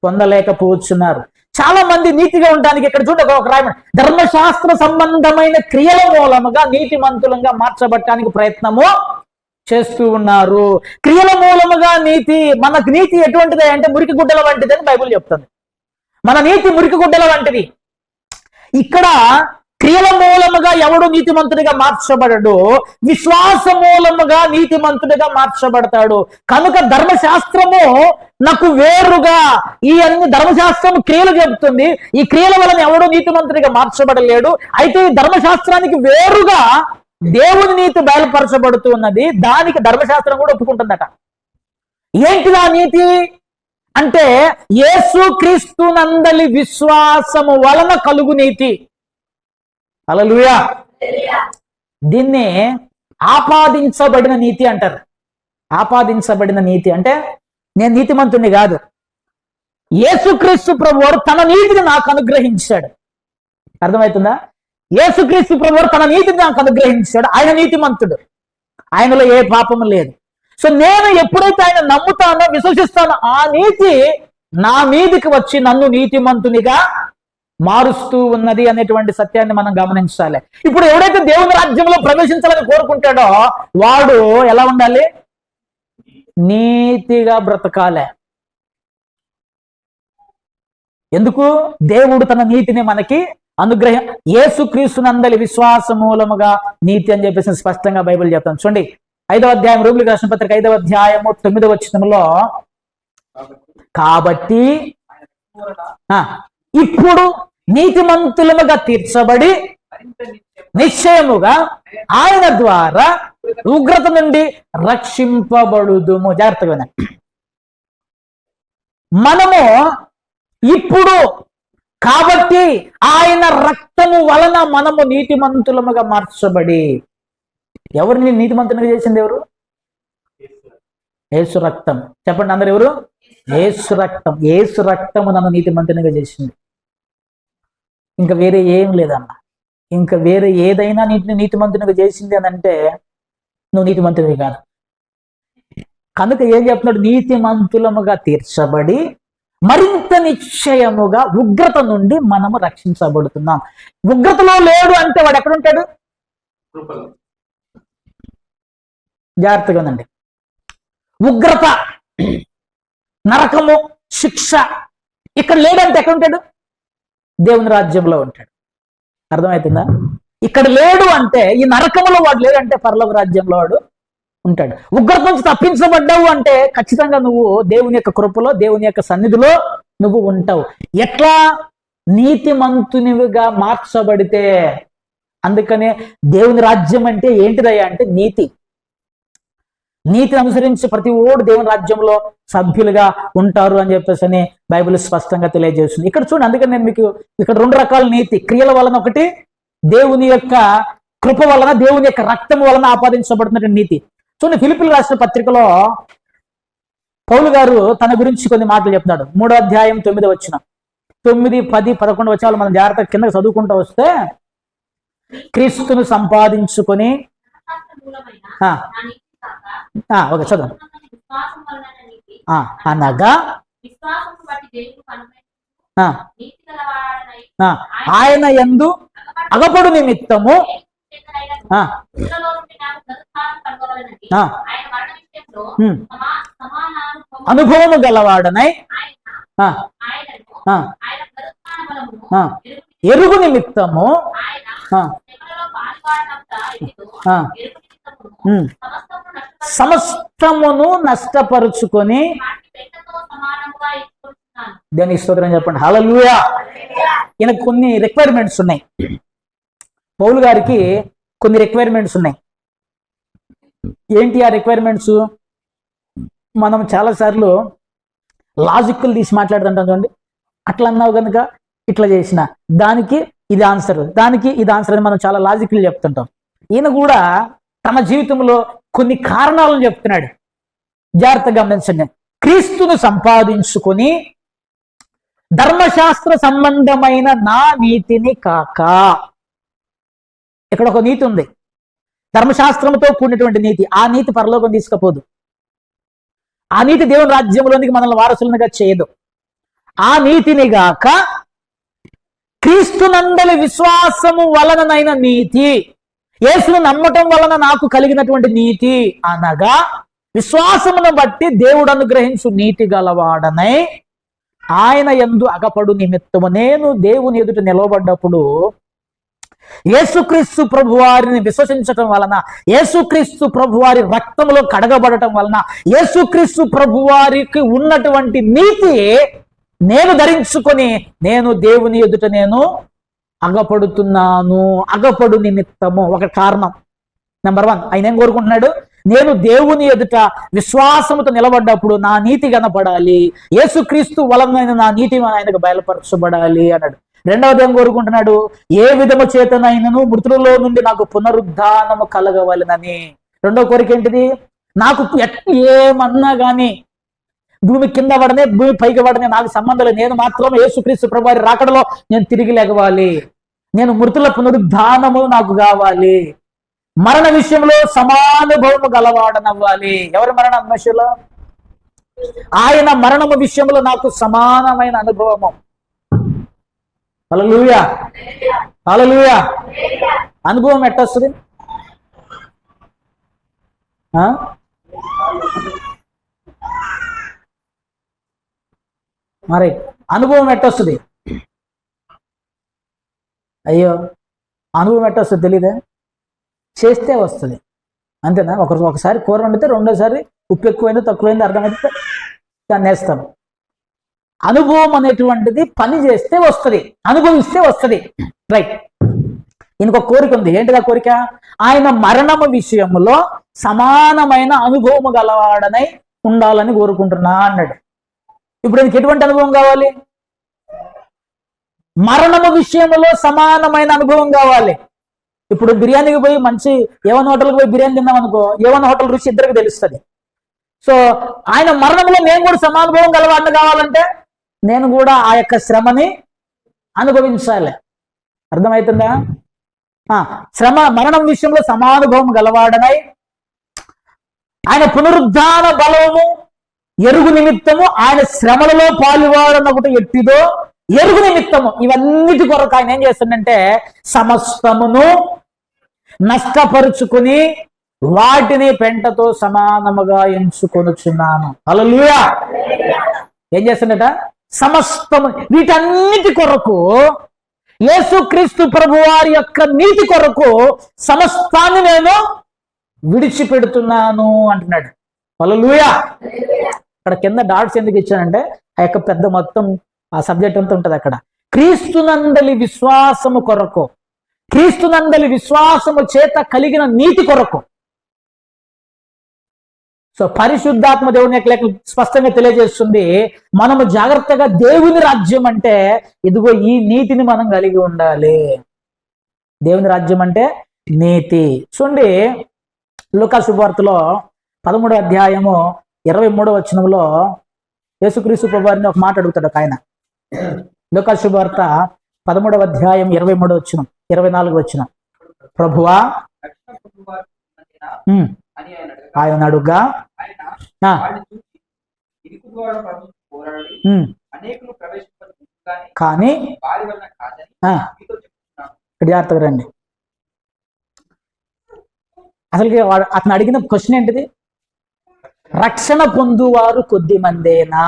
పొందలేకపోతున్నారు. చాలా మంది నీతిగా ఉండడానికి ఇక్కడ చూడ ఒక రాయబడి, ధర్మశాస్త్ర సంబంధమైన క్రియల మూలముగా నీతిమంతులంగా మార్చబట్టడానికి ప్రయత్నము చేస్తూ ఉన్నారు. క్రియల మూలముగా నీతి, మనకు నీతి ఎటువంటిది అంటే మురికి గుడ్డల వంటిది అని బైబిల్ చెప్తుంది. మన నీతి మురికి గుడ్డల వంటిది. ఇక్కడ క్రియల మూలముగా ఎవడు నీతిమంతుడిగా మార్చబడడు, విశ్వాస మూలముగా నీతిమంతుడిగా మార్చబడతాడు. కనుక ధర్మశాస్త్రము నాకు వేరుగా, ఈ అన్ని ధర్మశాస్త్రం క్రియలు చెబుతుంది, ఈ క్రియల వలన ఎవడు నీతిమంతుడిగా మార్చబడలేడు. అయితే ఈ ధర్మశాస్త్రానికి వేరుగా దేవుని నీతి బయలుపరచబడుతూ ఉన్నది. దానికి ధర్మశాస్త్రం కూడా ఒప్పుకుంటుందట. ఏంటిది ఆ నీతి అంటే యేసు క్రీస్తునందలి విశ్వాసము వలన కలుగు నీతి. హల్లెలూయా. దీన్ని ఆపాదించబడిన నీతి అంటారు. ఆపాదించబడిన నీతి అంటే నేను నీతిమంతుణ్ణి కాదు, యేసుక్రీస్తు ప్రభువారు తన నీతిని నాకు అనుగ్రహించాడు. అర్థమవుతుందా? యేసుక్రీస్తు ప్రభువారు తన నీతిని నాకు అనుగ్రహించాడు. ఆయన నీతిమంతుడు, ఆయనలో ఏ పాపము లేదు. సో నేను ఎప్పుడైతే ఆయన నమ్ముతానో, విశ్వసిస్తానో, ఆ నీతి నా మీదికి వచ్చి నన్ను నీతిమంతునిగా మారుస్తూ ఉన్నది అనేటువంటి సత్యాన్ని మనం గమనించాలి. ఇప్పుడు ఎవడైతే దేవుని రాజ్యంలో ప్రవేశించాలని కోరుకుంటాడో వాడు ఎలా ఉండాలి? నీతిగా బ్రతకాలే. ఎందుకు? దేవుడు తన నీతిని మనకి యేసుక్రీస్తునందలి విశ్వాస మూలముగా నీతి అని చెప్పేసి స్పష్టంగా బైబిల్ చెప్తాం. చూడండి 5వ అధ్యాయం, రోమిలికి రాసిన పత్రిక 5వ అధ్యాయము 9వ వచనంలో, కాబట్టి ఇప్పుడు నీతిమంతులముగా తీర్చబడి నిశ్చయముగా ఆయన ద్వారా ఉగ్రత నుండి రక్షింపబడుదుము. జాగ్రత్తగా మనము ఇప్పుడు, కాబట్టి ఆయన రక్తము వలన మనము నీతిమంతులముగా మార్చబడి. ఎవరిని నీతిమంతునిగా చేసింది? ఎవరు? యేసు రక్తం. చెప్పండి అందరు, ఎవరు? యేసు రక్తం. యేసు రక్తము నన్ను నీతిమంతునిగా చేసింది. ఇంకా వేరే ఏం లేదన్న. ఇంకా వేరే ఏదైనా నీతిమంతునిగా చేసింది అని అంటే నువ్వు నీతిమంతునివి కాదు. కనుక ఏం చెప్తున్నాడు? నీతిమంతులముగా తీర్చబడి మరింత నిశ్చయముగా ఉగ్రత నుండి మనము రక్షించబడుతున్నాం. ఉగ్రతలో లేడు అంటే వాడు ఎక్కడుంటాడు? జాగ్రత్తగా ఉందండి. ఉగ్రత, నరకము, శిక్ష ఇక్కడ లేడంటే ఎక్కడుంటాడు? దేవుని రాజ్యంలో ఉంటాడు. అర్థమవుతుందా? ఇక్కడ లేడు అంటే, ఈ నరకములో వాడు లేడంటే పరలోక రాజ్యంలో వాడు ఉంటాడు. ఉగ్రత నుంచి తప్పించబడ్డావు అంటే ఖచ్చితంగా నువ్వు దేవుని యొక్క కృపలో, దేవుని యొక్క సన్నిధిలో నువ్వు ఉంటావు. ఎట్లా? నీతిమంతునివిగా మార్చబడితే. అందుకనే దేవుని రాజ్యం అంటే ఏంటిదయ్యా అంటే నీతి. నీతిని అనుసరించి ప్రతి ఓడు దేవుని రాజ్యంలో సభ్యులుగా ఉంటారు అని చెప్పేసి బైబిల్ స్పష్టంగా తెలియజేస్తుంది. ఇక్కడ చూడండి, అందుకని నేను మీకు ఇక్కడ 2 రకాల నీతి. క్రియల వలన ఒకటి, దేవుని యొక్క కృప వలన, దేవుని యొక్క రక్తం వలన ఆపాదించబడుతున్న నీతి. చూడండి, ఫిలిప్పీయులకు రాసిన పత్రికలో పౌలు గారు తన గురించి కొన్ని మాటలు చెప్తున్నాడు. 3వ అధ్యాయం 9వ వచనం, 9, 10, 11 వచనాలు మనం జాగ్రత్తగా కిందకి చదువుకుంటూ వస్తే, క్రీస్తును సంపాదించుకొని ఓకే చదువు. అనగా ఆయన యందు అగపడు నిమిత్తము అనుభవము గలవాడనై ఎరుగు నిమిత్తము సమస్తమును నష్టపరుచుకొని దేనికి స్తోత్రం చెప్పండి. హల్లెలూయా. ఈయనకు కొన్ని రిక్వైర్మెంట్స్ ఉన్నాయి. పౌలు గారికి కొన్ని రిక్వైర్మెంట్స్ ఉన్నాయి. ఏంటి ఆ రిక్వైర్మెంట్స్? మనం చాలాసార్లు లాజిక్లు తీసి మాట్లాడుతుంటాం చూడండి. అట్లా అన్నావు కనుక ఇట్లా చేసిన, దానికి ఇది ఆన్సర్, దానికి ఇది ఆన్సర్ అని మనం చాలా లాజిక్లు చెప్తుంటాం. ఈయన కూడా తన జీవితంలో కొన్ని కారణాలను చెప్తున్నాడు. జాగ్రత్తగా గమనించండి. క్రీస్తును సంపాదించుకొని ధర్మశాస్త్ర సంబంధమైన నా నీతిని కాక. ఇక్కడ ఒక నీతి ఉంది, ధర్మశాస్త్రంతో కూడినటువంటి నీతి. ఆ నీతి పరలోకం తీసుకపోదు. ఆ నీతి దేవుని రాజ్యంలోనికి మనల్ని వారసులుగా చేయదు. ఆ నీతిని గాక క్రీస్తునందలి విశ్వాసము వలననైన నీతి, యేసును నమ్మటం వలన నాకు కలిగినటువంటి నీతి, అనగా విశ్వాసమును బట్టి దేవుడు అనుగ్రహించు నీతి గలవాడనై ఆయన యందు అగపడు నిమిత్తము. నేను దేవుని ఎదుట నిలవబడ్డప్పుడు యేసుక్రీస్తు ప్రభువారిని విశ్వసించటం వలన, యేసుక్రీస్తు ప్రభువారి రక్తంలో కడగబడటం వలన, యేసుక్రీస్తు ప్రభువారికి ఉన్నటువంటి నీతి నేను ధరించుకొని నేను దేవుని ఎదుట నేను అగపడుతున్నాను. అగపడు నిమిత్తము ఒక కారణం. నెంబర్ 1, ఆయన ఏం కోరుకుంటున్నాడు? నేను దేవుని ఎదుట విశ్వాసముతో నిలబడ్డప్పుడు నా నీతి కనపడాలి, యేసుక్రీస్తు వలన నా నీతి ఆయనకు బయలుపరచబడాలి అన్నాడు. రెండవది ఏం కోరుకుంటున్నాడు? ఏ విధము చేతనైనను మృతులలో నుండి నాకు పునరుద్ధానము కలగవలెనని. రెండవ కోరిక ఏంటిది? నాకు ఏమన్నా కానీ భూమి కింద పడనే భూమి పైకి పడనే నాకు సంబంధం లేదు, నేను మాత్రం యేసుక్రీస్తు ప్రభువారి రాకడలో నేను తిరిగి లేగవాలి, నేను మృతుల పునరుద్ధానము నాకు కావాలి, మరణ విషయంలో సమానుభవము గలవాడనవ్వాలి. ఎవరి మరణ విషయంలో? ఆయన మరణము విషయంలో నాకు సమానమైన అనుభవము. హల్లెలూయా, హల్లెలూయా. అనుభవం ఎట్టొస్తుంది? మరి అనుభవం ఎట్టొస్తుంది? అయ్యో, అనుభవం ఎట్టొస్తుంది తెలీదే? చేస్తే వస్తుంది, అంతేనా? ఒకసారి కూర వండితే రెండోసారి ఉప్పు ఎక్కువైందో తక్కువైందో అర్థమైతే దాన్ని వేస్తాం. అనుభవం అనేటువంటిది పని చేస్తే వస్తుంది, అనుభవిస్తే వస్తుంది. రైట్. ఇంకొక కోరిక ఉంది. ఏంటిదా కోరిక? ఆయన మరణము విషయంలో సమానమైన అనుభవము గలవాడనై ఉండాలని కోరుకుంటున్నా అన్నాడు. ఇప్పుడు ఆయనకి ఎటువంటి అనుభవం కావాలి? మరణము విషయంలో సమానమైన అనుభవం కావాలి. ఇప్పుడు బిర్యానీకి పోయి మంచి ఏవన్ హోటల్కి పోయి బిర్యానీ తిన్నాం అనుకో, ఏవన్ హోటల్ రుచి ఇద్దరికి తెలుస్తుంది. సో ఆయన మరణంలో నేను కూడా సమానుభవం గలవాడిని కావాలంటే నేను కూడా ఆ యొక్క శ్రమని అనుభవించాలి. అర్థమవుతుందా? శ్రమ మరణం విషయంలో సమానుభవం గలవాడనై ఆయన పునరుద్ధాన బలము ఎరుగు నిమిత్తము ఆయన శ్రమలలో పాలువాడనొకటి ఎట్టిదో ఎరుగు నిమిత్తము ఇవన్నిటి కొరకు ఆయన ఏం చేస్తుందంటే సమస్తమును నష్టపరుచుకుని వాటిని పెంటతో సమానముగా ఎంచుకొనుచున్నాను. హల్లెలూయా. ఏం చేస్తుందట? సమస్తము వీటన్నిటి కొరకు, యేసుక్రీస్తు ప్రభువారి యొక్క నీతి కొరకు సమస్తాన్ని నేను విడిచిపెడుతున్నాను అంటున్నాడు. హల్లెలూయా. అక్కడ కింద డాట్స్ ఎందుకు ఇచ్చానంటే ఆ యొక్క పెద్ద మొత్తం ఆ సబ్జెక్ట్ అంతా ఉంటుంది అక్కడ. క్రీస్తునందలి విశ్వాసము కొరకు, క్రీస్తునందలి విశ్వాసము చేత కలిగిన నీతి కొరకు. సో పరిశుద్ధాత్మ దేవుని యొక్క లేఖ స్పష్టంగా తెలియజేస్తుంది, మనము జాగ్రత్తగా దేవుని రాజ్యం అంటే ఇదిగో ఈ నీతిని మనం కలిగి ఉండాలి. దేవుని రాజ్యం అంటే నీతి. చూడండి, లూకా శుభవార్తలో 13వ అధ్యాయము 23వ వచనంలో యేసుక్రీస్తు ప్రభువారిని ఒక మాట అడుగుతాడు ఒక ఆయన. లూకా శుభవార్త 13వ అధ్యాయం 23వ వచనం 24వ వచనం. ప్రభువా ఆయన అడుగా కానీ జాగ్రత్తగా రండి. అసలుకి అతను అడిగిన క్వశ్చన్ ఏంటిది? రక్షణ పొందువారు కొద్ది మందేనా?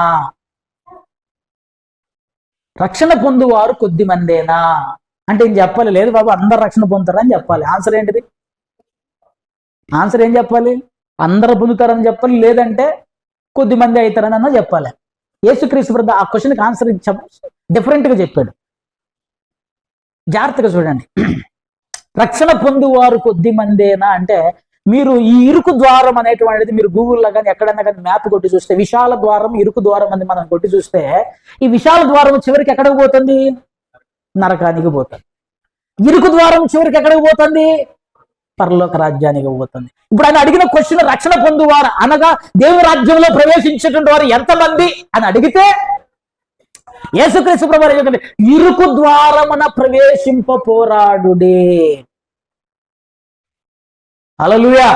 రక్షణ పొందువారు కొద్ది మందేనా అంటే ఏం చెప్పాలి? లేదు బాబు అందరు రక్షణ పొందుతారని చెప్పాలి. ఆన్సర్ ఏంటిది? ఆన్సర్ ఏం చెప్పాలి? అందరూ పొందుతారని చెప్పాలి, లేదంటే కొద్ది మంది అవుతారని అన్న చెప్పాలి. యేసుక్రీస్తు ప్రభు ఆ క్వశ్చన్కి ఆన్సర్ డిఫరెంట్గా చెప్పాడు. జాగ్రత్తగా చూడండి. రక్షణ పొందువారు కొద్ది మందేనా అంటే మీరు ఈ ఇరుకు ద్వారం అనేటువంటిది మీరు గూగుల్లో కానీ ఎక్కడన్నా కానీ మ్యాప్ కొట్టి చూస్తే విశాల ద్వారం, ఇరుకు ద్వారం అని మనం కొట్టి చూస్తే ఈ విశాల ద్వారం చివరికి ఎక్కడికి పోతుంది? నరకానికి పోతుంది. ఇరుకు ద్వారం చివరికి ఎక్కడికి పోతుంది? పరలోక రాజ్యానికి పోతుంది. ఇప్పుడు ఆయన అడిగిన క్వశ్చన్ రక్షణ పొందువారు అనగా దేవుని రాజ్యంలో ప్రవేశించేటువంటి వారు ఎంతమంది అని అడిగితే యేసుక్రీస్తు ప్రభువు చెప్పండి, ఇరుకు ద్వారమున ప్రవేశింప పోరాడుడే. హల్లెలూయా.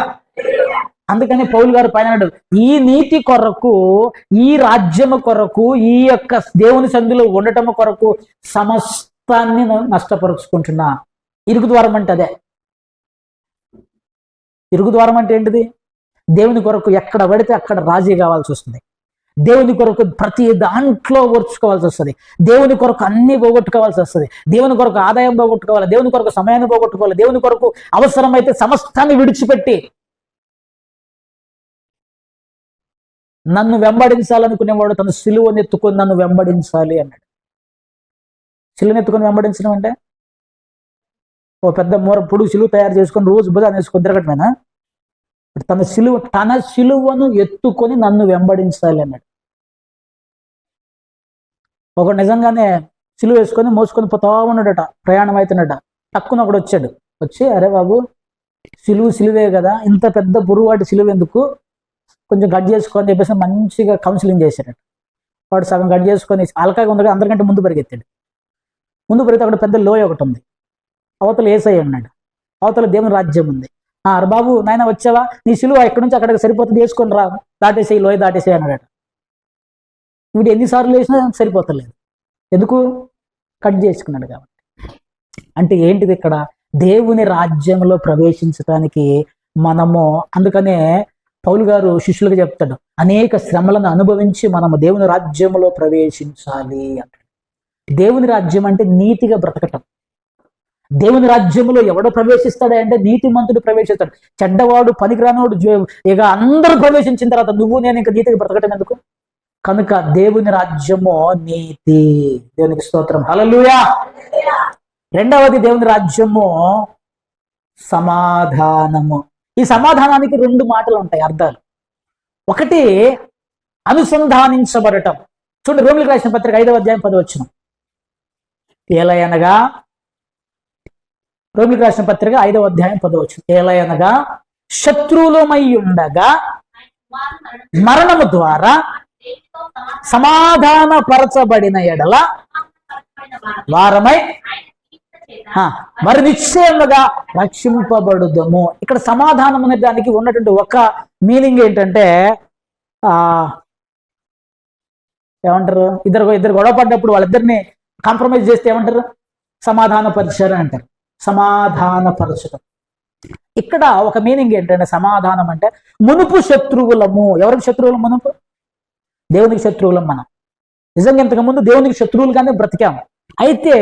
అందుకని పౌలు గారు పైన ఈ నీతి కొరకు, ఈ రాజ్యము కొరకు, ఈ యొక్క దేవుని సంధిలో ఉండటం కొరకు సమస్తాన్ని నష్టపరుచుకుంటున్నా. ఇరుకు ద్వారం అంటే అదే. ఇరుకు ద్వారం అంటే ఏంటిది? దేవుని కొరకు ఎక్కడ పడితే అక్కడ రాజీ కావాల్సి వస్తుంది. దేవుని కొరకు ప్రతి దాంట్లో ఓర్చుకోవాల్సి వస్తుంది. దేవుని కొరకు అన్ని పోగొట్టుకోవాల్సి వస్తుంది. దేవుని కొరకు ఆదాయం పోగొట్టుకోవాలి, దేవుని కొరకు సమయాన్ని పోగొట్టుకోవాలి, దేవుని కొరకు అవసరమైతే సమస్తాన్ని విడిచిపెట్టి నన్ను వెంబడించాలనుకునేవాడు తన సిలువను ఎత్తుకొని నన్ను వెంబడించాలి అన్నాడు. సిలువను ఎత్తుకొని వెంబడించడం అంటే ఓ పెద్ద పొడుగు సిలువ తయారు చేసుకొని రోజు బుధాన్ని వేసుకొని తిరగటమేనా? తన సిలువను ఎత్తుకొని నన్ను వెంబడించాలి అన్నాడు. ఒకడు నిజంగానే సిలువ వేసుకొని మోసుకొని పోతా ఉన్నాడట, ప్రయాణం అవుతున్నాడట. తక్కువ ఒకడు వచ్చాడు, వచ్చి అరే బాబు సిలువే కదా, ఇంత పెద్ద పురువాటి సిలువ ఎందుకు, కొంచెం కట్ చేసుకోని చెప్పేసి మంచిగా కౌన్సిలింగ్ చేశాడట. వాడు సగం కట్ చేసుకొని అలకాగా ఉంది, అందరికంటే ముందు పరిగెత్తాడు. ముందు పరిగెత్తి అక్కడ పెద్ద లోయ ఒకటి ఉంది, అవతల ఏసై ఉన్నాడు, అవతల దేవుని రాజ్యం ఉంది. అరే బాబు నాయన వచ్చావా, నీ సిలువ ఎక్కడి నుంచి అక్కడికి సరిపోతుంది, వేసుకొని రా, దాటేసేయి, లోయ దాటేసేయి అన్నాడట. వీడు ఎన్నిసార్లు వేసినా సరిపోతలేదు, ఎందుకు? కట్ చేసుకున్నాడు కాబట్టి. అంటే ఏంటిది ఇక్కడ? దేవుని రాజ్యంలో ప్రవేశించడానికి మనము, అందుకనే పౌలు గారు శిష్యులకు చెప్తాడు, అనేక శ్రమలను అనుభవించి మనము దేవుని రాజ్యంలో ప్రవేశించాలి అంటాడు. దేవుని రాజ్యం అంటే నీతిగా బ్రతకటం. దేవుని రాజ్యంలో ఎవడో ప్రవేశిస్తాడే అంటే నీతిమంతుడు ప్రవేశిస్తాడు. చెడ్డవాడు, పనికిరానోడు, ఇక అందరూ ప్రవేశించిన తర్వాత నువ్వు నేను ఇంకా నీతిగా బ్రతకటం ఎందుకు? కనుక దేవుని రాజ్యము నీతి. దేవునికి స్తోత్రం, హల్లెలూయా. రెండవది దేవుని రాజ్యము సమాధానము. ఈ సమాధానానికి రెండు మాటలు ఉంటాయి, అర్థాలు. ఒకటి అనుసంధానించబడటం. చూడండి, రోమిలికి రాసిన పత్రిక 5వ అధ్యాయం 10వ వచనం. ఏలయనగా, రోమిలికి రాసిన పత్రిక 5వ అధ్యాయం 10వ వచనం. ఏలయనగా శత్రువులమై ఉండగా మరణము ద్వారా సమాధానపరచబడిన ఎడల వారమై మరి నిశ్చయముగా రక్షింపబడుదము. ఇక్కడ సమాధానం అనే దానికి ఉన్నటువంటి ఒక మీనింగ్ ఏంటంటే, ఏమంటారు, ఇద్దరు గొడవ పడ్డప్పుడు వాళ్ళిద్దరిని కాంప్రమైజ్ చేస్తే ఏమంటారు? సమాధానపరిచారు అంటారు. సమాధానపరచడం. ఇక్కడ ఒక మీనింగ్ ఏంటంటే, సమాధానం అంటే మునుపు శత్రువులము. ఎవరికి శత్రువులం? మునుపు దేవునికి శత్రువులం. మనం నిజంగా ఇంతకుముందు దేవునికి శత్రువులుగానే బ్రతికాము. అయితే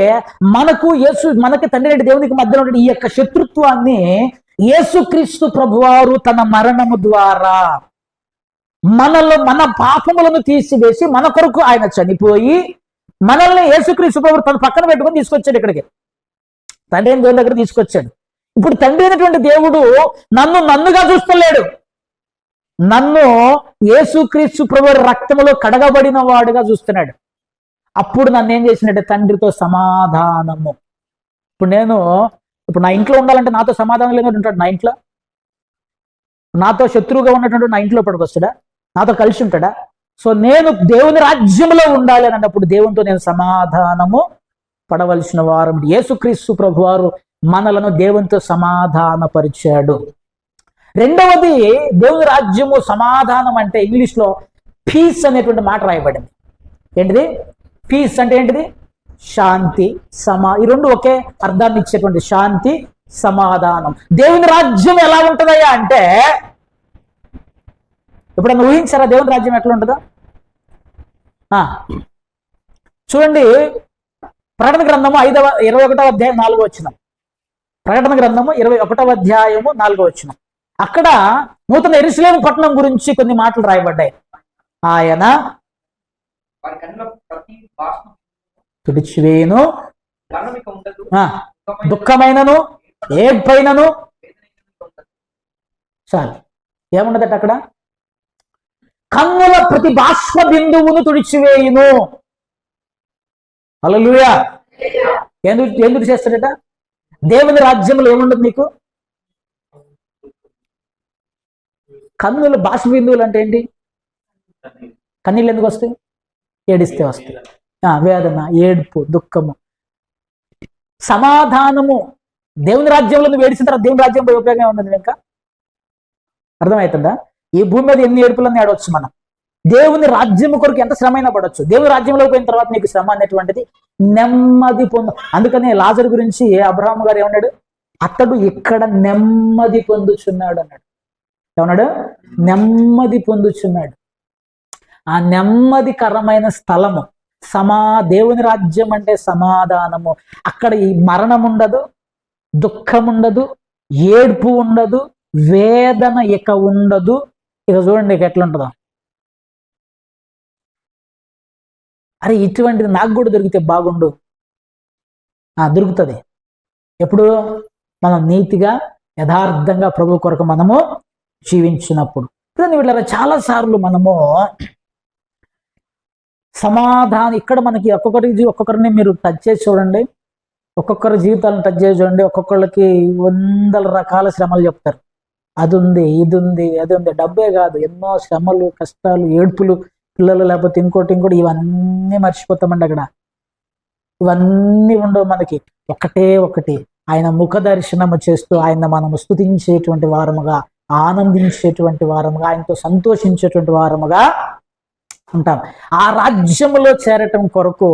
మనకి తండ్రి దేవునికి మధ్యలో ఈ యొక్క శత్రుత్వాన్ని యేసుక్రీస్తు ప్రభువారు తన మరణము ద్వారా మన పాపములను తీసివేసి మన కొరకు ఆయన చనిపోయి మనల్ని యేసుక్రీస్తు ప్రభువు తన పక్కన పెట్టుకొని తీసుకొచ్చాడు ఇక్కడికి. తండ్రి అయిన దేవుని దగ్గర తీసుకొచ్చాడు. ఇప్పుడు తండ్రి అయినటువంటి దేవుడు నన్నుగా చూస్తలేడు, నన్ను యేసుక్రీస్తు ప్రభువు రక్తములో కడగబడిన వాడుగా చూస్తున్నాడు. అప్పుడు నన్ను ఏం చేసినట్టే, తండ్రితో సమాధానము. ఇప్పుడు నా ఇంట్లో ఉండాలంటే నాతో సమాధానం లేనట్టు ఉంటాడు. నా ఇంట్లో నాతో శత్రువుగా ఉన్నటువంటి నా ఇంట్లో పడుకొస్తాడా? నాతో కలిసి ఉంటాడా? సో నేను దేవుని రాజ్యంలో ఉండాలి అని అన్నప్పుడు దేవునితో నేను సమాధానము పడవలసిన వారు. యేసుక్రీస్తు ప్రభువారు మనలను దేవునితో సమాధానపరిచాడు. రెండవది దేవుని రాజ్యము సమాధానం అంటే ఇంగ్లీష్లో పీస్ అనేటువంటి మాట రాయబడింది. ఏంటిది? పీస్ అంటే ఏంటిది? శాంతి, ఈ రెండు ఒకే అర్థాన్ని ఇచ్చేటువంటి శాంతి, సమాధానం. దేవుని రాజ్యం ఎలా ఉంటుందయ్యా అంటే, ఎప్పుడన్నా ఊహించారా దేవుని రాజ్యం ఎట్లా ఉంటుందో? చూడండి, ప్రకటన గ్రంథము 21వ అధ్యాయం 4వ వచనం. ప్రకటన గ్రంథము 21వ అధ్యాయము 4వ వచనం. అక్కడ నూతన యెరూషలేము పట్టణం గురించి కొన్ని మాటలు రాయబడ్డాయి. ఆయన తుడిచివేయును, దుఃఖమైనను ఏడ్పైనను. చాలు, ఏముండదట అక్కడ? కన్నుల ప్రతి బాష్ప బిందువును తుడిచివేయును. హల్లెలూయా. ఎందుకు చేస్తాడట? దేవుని రాజ్యంలో ఏముండదు నీకు? కన్నుల బాష్ప బిందువులు అంటే ఏంటి? కన్నీళ్ళు ఎందుకు వస్తాయి? ఏడిస్తే వస్తాయి. వేదన, ఏడుపు, దుఃఖము. సమాధానము. దేవుని రాజ్యంలో నువ్వు ఏడిసిన తర్వాత దేవుని రాజ్యంలో ఉపయోగం ఉంది ఇంకా? అర్థమవుతుందా? ఈ భూమి మీద ఎన్ని ఏడుపులన్నీ ఆడవచ్చు మనం. దేవుని రాజ్యం కొరకు ఎంత శ్రమ అయినా పడవచ్చు. దేవుని రాజ్యంలో పోయిన తర్వాత నీకు శ్రమ అనేటువంటిది నెమ్మది అందుకనే లాజరు గురించి అబ్రహాము గారు ఏమన్నాడు? అతడు ఇక్కడ నెమ్మది పొందుచున్నాడు అన్నాడు. ఏమన్నాడు? నెమ్మది పొందుచున్నాడు. ఆ నెమ్మదికరమైన స్థలము. దేవుని రాజ్యం అంటే సమాధానము. అక్కడ ఈ మరణం ఉండదు, దుఃఖం ఉండదు, ఏడ్పు ఉండదు, వేదన ఇక ఉండదు. ఇక చూడండి ఇక ఎట్లుంటుందో. అరే ఇటువంటిది నాకు కూడా దొరికితే బాగుండు. దొరుకుతుంది ఎప్పుడు? మనం నీతిగా యథార్థంగా ప్రభు కొరకు మనము జీవించినప్పుడు. వీళ్ళ చాలా సార్లు మనము సమాధానం ఇక్కడ మనకి ఒక్కొక్కరిని మీరు టచ్ చేసి చూడండి, ఒక్కొక్కరి జీవితాలను టచ్ చేసి చూడండి. ఒక్కొక్కళ్ళకి వందల రకాల శ్రమలు చెప్తారు. అది ఉంది, ఇది ఉంది, అది ఉంది. డబ్బే కాదు, ఎన్నో శ్రమలు, కష్టాలు, ఏడ్పులు, పిల్లలు లేకపోతే ఇంకోటి ఇవన్నీ మర్చిపోతామండి అక్కడ. ఇవన్నీ ఉండవు మనకి. ఒకటి ఆయన ముఖ దర్శనము చేస్తూ ఆయన మనము స్తుతించేటువంటి వారముగా, ఆనందించేటువంటి వారముగా, ఆయనతో సంతోషించేటువంటి వారముగా ఉంటాం. ఆ రాజ్యములో చేరటం కొరకు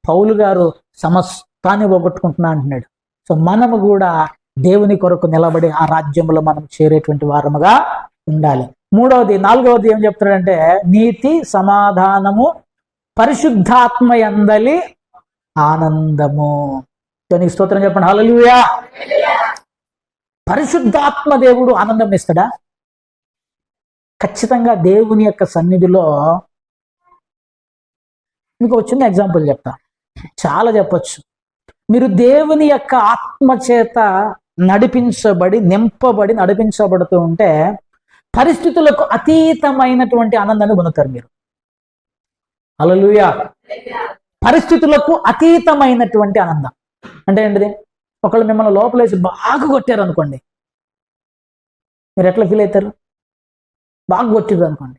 పౌలు గారు సమస్తాన్ని పోగొట్టుకుంటున్నా అంటున్నాడు. సో మనము కూడా దేవుని కొరకు నిలబడి ఆ రాజ్యములో మనం చేరేటువంటి వారముగా ఉండాలి. నాలుగవది ఏం చెప్తున్నాడంటే నీతి, సమాధానము, పరిశుద్ధాత్మ యందలి ఆనందము. నీకు స్తోత్రం చెప్పండి. హల్లెలూయా. పరిశుద్ధాత్మ దేవుడు ఆనందం ఇస్తాడా? ఖచ్చితంగా దేవుని యొక్క సన్నిధిలో. మీకు ఒక చిన్న ఎగ్జాంపుల్ చెప్తా, చాలా చెప్పొచ్చు. మీరు దేవుని యొక్క ఆత్మ చేత నడిపించబడుతూ ఉంటే పరిస్థితులకు అతీతమైనటువంటి ఆనందాన్ని పొందుతారు మీరు. హల్లెలూయా. పరిస్థితులకు అతీతమైనటువంటి ఆనందం అంటే ఏంటిది? ఒకళ్ళు మిమ్మల్ని లోపలేసి బాగా కొట్టారు అనుకోండి, మీరు ఎట్లా ఫీల్ అవుతారు? బాగా కొట్టిరు అనుకోండి,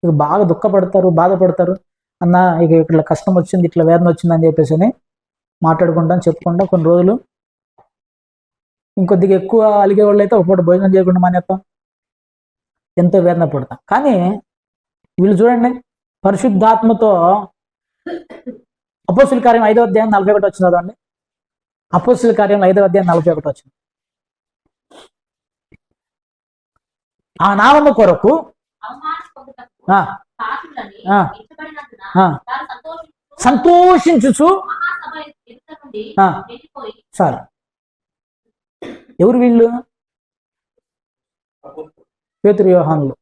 ఇక బాగా దుఃఖపడతారు, బాధపడతారు. అన్న ఇక ఇట్లా కష్టం వచ్చింది, ఇట్లా వేదన వచ్చింది అని చెప్పేసి మాట్లాడుకుంటాం, చెప్పుకుంటాం. కొన్ని రోజులు ఇంకొద్దిగా ఎక్కువ అలిగే వాళ్ళు అయితే ఒక పూట భోజనం చేయకుండా మానేస్తాం, ఎంతో వేదన పడతాం. కానీ వీళ్ళు చూడండి, పరిశుద్ధాత్మతో అపోస్తుల కార్యం 5వ అధ్యాయం 41 వచ్చింది కదండి. అపోస్తుల కార్యం 5వ అధ్యాయం 41 వచ్చింది. ఆ నామము కొరకు సంతోషించుచు. సార్ ఎవరు వీళ్ళు? పేతురు, యోహానులు.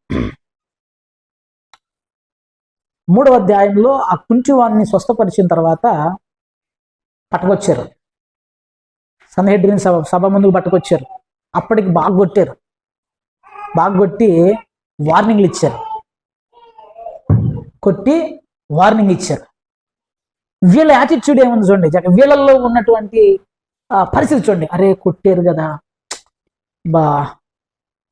3వ అధ్యాయంలో ఆ కుంటివాణ్ణి స్వస్థపరిచిన తర్వాత పట్టుకొచ్చారు, సన్హెడ్రిన్ సభ ముందుకు పట్టుకొచ్చారు. అప్పటికి బాగా కొట్టారు, బాగా కొట్టి వార్నింగ్లు ఇచ్చారు, వీళ్ళ యాటిట్యూడ్ ఏముంది చూడండి. వీళ్ళల్లో ఉన్నటువంటి పరిస్థితి చూడండి. అరే కొట్టారు కదా,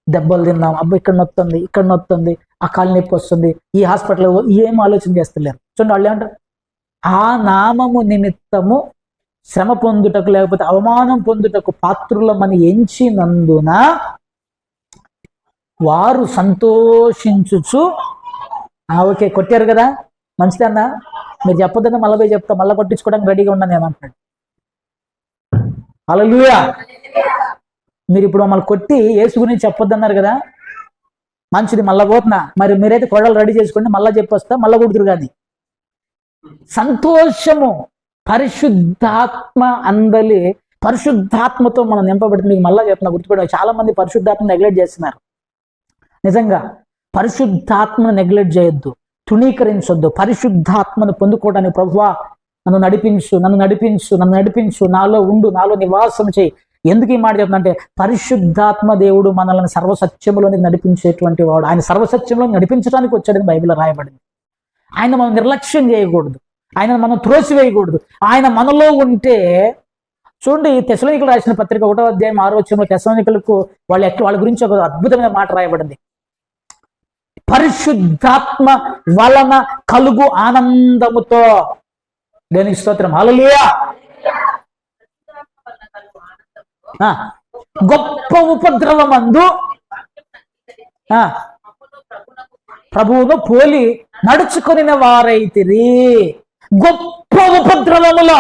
దెబ్బలు తిన్నాం, అబ్బా ఇక్కడ నొత్తుంది, ఇక్కడ నొత్తుంది, ఆ కాలు నొప్పి వస్తుంది, ఈ హాస్పిటల్, ఏం ఆలోచన చేస్తలేరు. చూడండి వాళ్ళు ఏమంటారు? ఆ నామము నిమిత్తము శ్రమ పొందుటకు లేకపోతే అవమానం పొందుటకు పాత్రులమని ఎంచినందున వారు సంతోషించుచు. ఓకే కొట్టారు కదా, మంచిది అన్న, మీరు చెప్పొద్దన్న మళ్ళీ పోయి చెప్తా, మళ్ళీ కొట్టించుకోవడానికి రెడీగా ఉన్నాను నేను అంటాడు. హల్లెలూయా. మీరు ఇప్పుడు మమ్మల్ని కొట్టి యేసు గురించి చెప్పొద్దన్నారు కదా, మంచిది, మళ్ళా పోతున్నా, మరి మీరైతే కొడలు రెడీ చేసుకోండి, మళ్ళా చెప్పొస్తా, మళ్ళా కొడుతురు. కానీ సంతోషము పరిశుద్ధాత్మ అందలి, పరిశుద్ధాత్మతో మనం నింపబడుతుంది. మీకు మళ్ళా చెప్తున్నా, గుర్తుపెట్టాలి. చాలా మంది పరిశుద్ధాత్మ నెగ్లెక్ట్ చేస్తున్నారు. నిజంగా పరిశుద్ధాత్మను నెగ్లెక్ట్ చేయొద్దు, తృణీకరించొద్దు. పరిశుద్ధాత్మను పొందుకోవడానికి ప్రభువా నన్ను నడిపించు, నాలో ఉండు, నాలో నివాసం చేయి. ఎందుకు ఈ మాట చెప్తున్నా అంటే పరిశుద్ధాత్మ దేవుడు మనల్ని సర్వసత్యములోనికి నడిపించేటువంటి వాడు. ఆయన సర్వసత్యంలో నడిపించడానికి వచ్చాడని బైబిల్లో రాయబడింది. ఆయన మనం నిర్లక్ష్యం చేయకూడదు, ఆయన మనం త్రోసివేయకూడదు. ఆయన మనలో ఉంటే చూడండి, తెస్సలోనికీయులకు రాసిన పత్రిక 1వ అధ్యాయం 6వ వచనంలో తెస్సలోనికీయులకు వాళ్ళ గురించి ఒక అద్భుతమైన మాట రాయబడింది. పరిశుద్ధాత్మ వలన కలుగు ఆనందముతో. దేవునికి స్తోత్రం. హల్లెలూయా. గొప్ప ఉపద్రవమందు ప్రభువును పోలి నడుచుకొని వారైతిరి. గొప్ప ఉపద్రవములో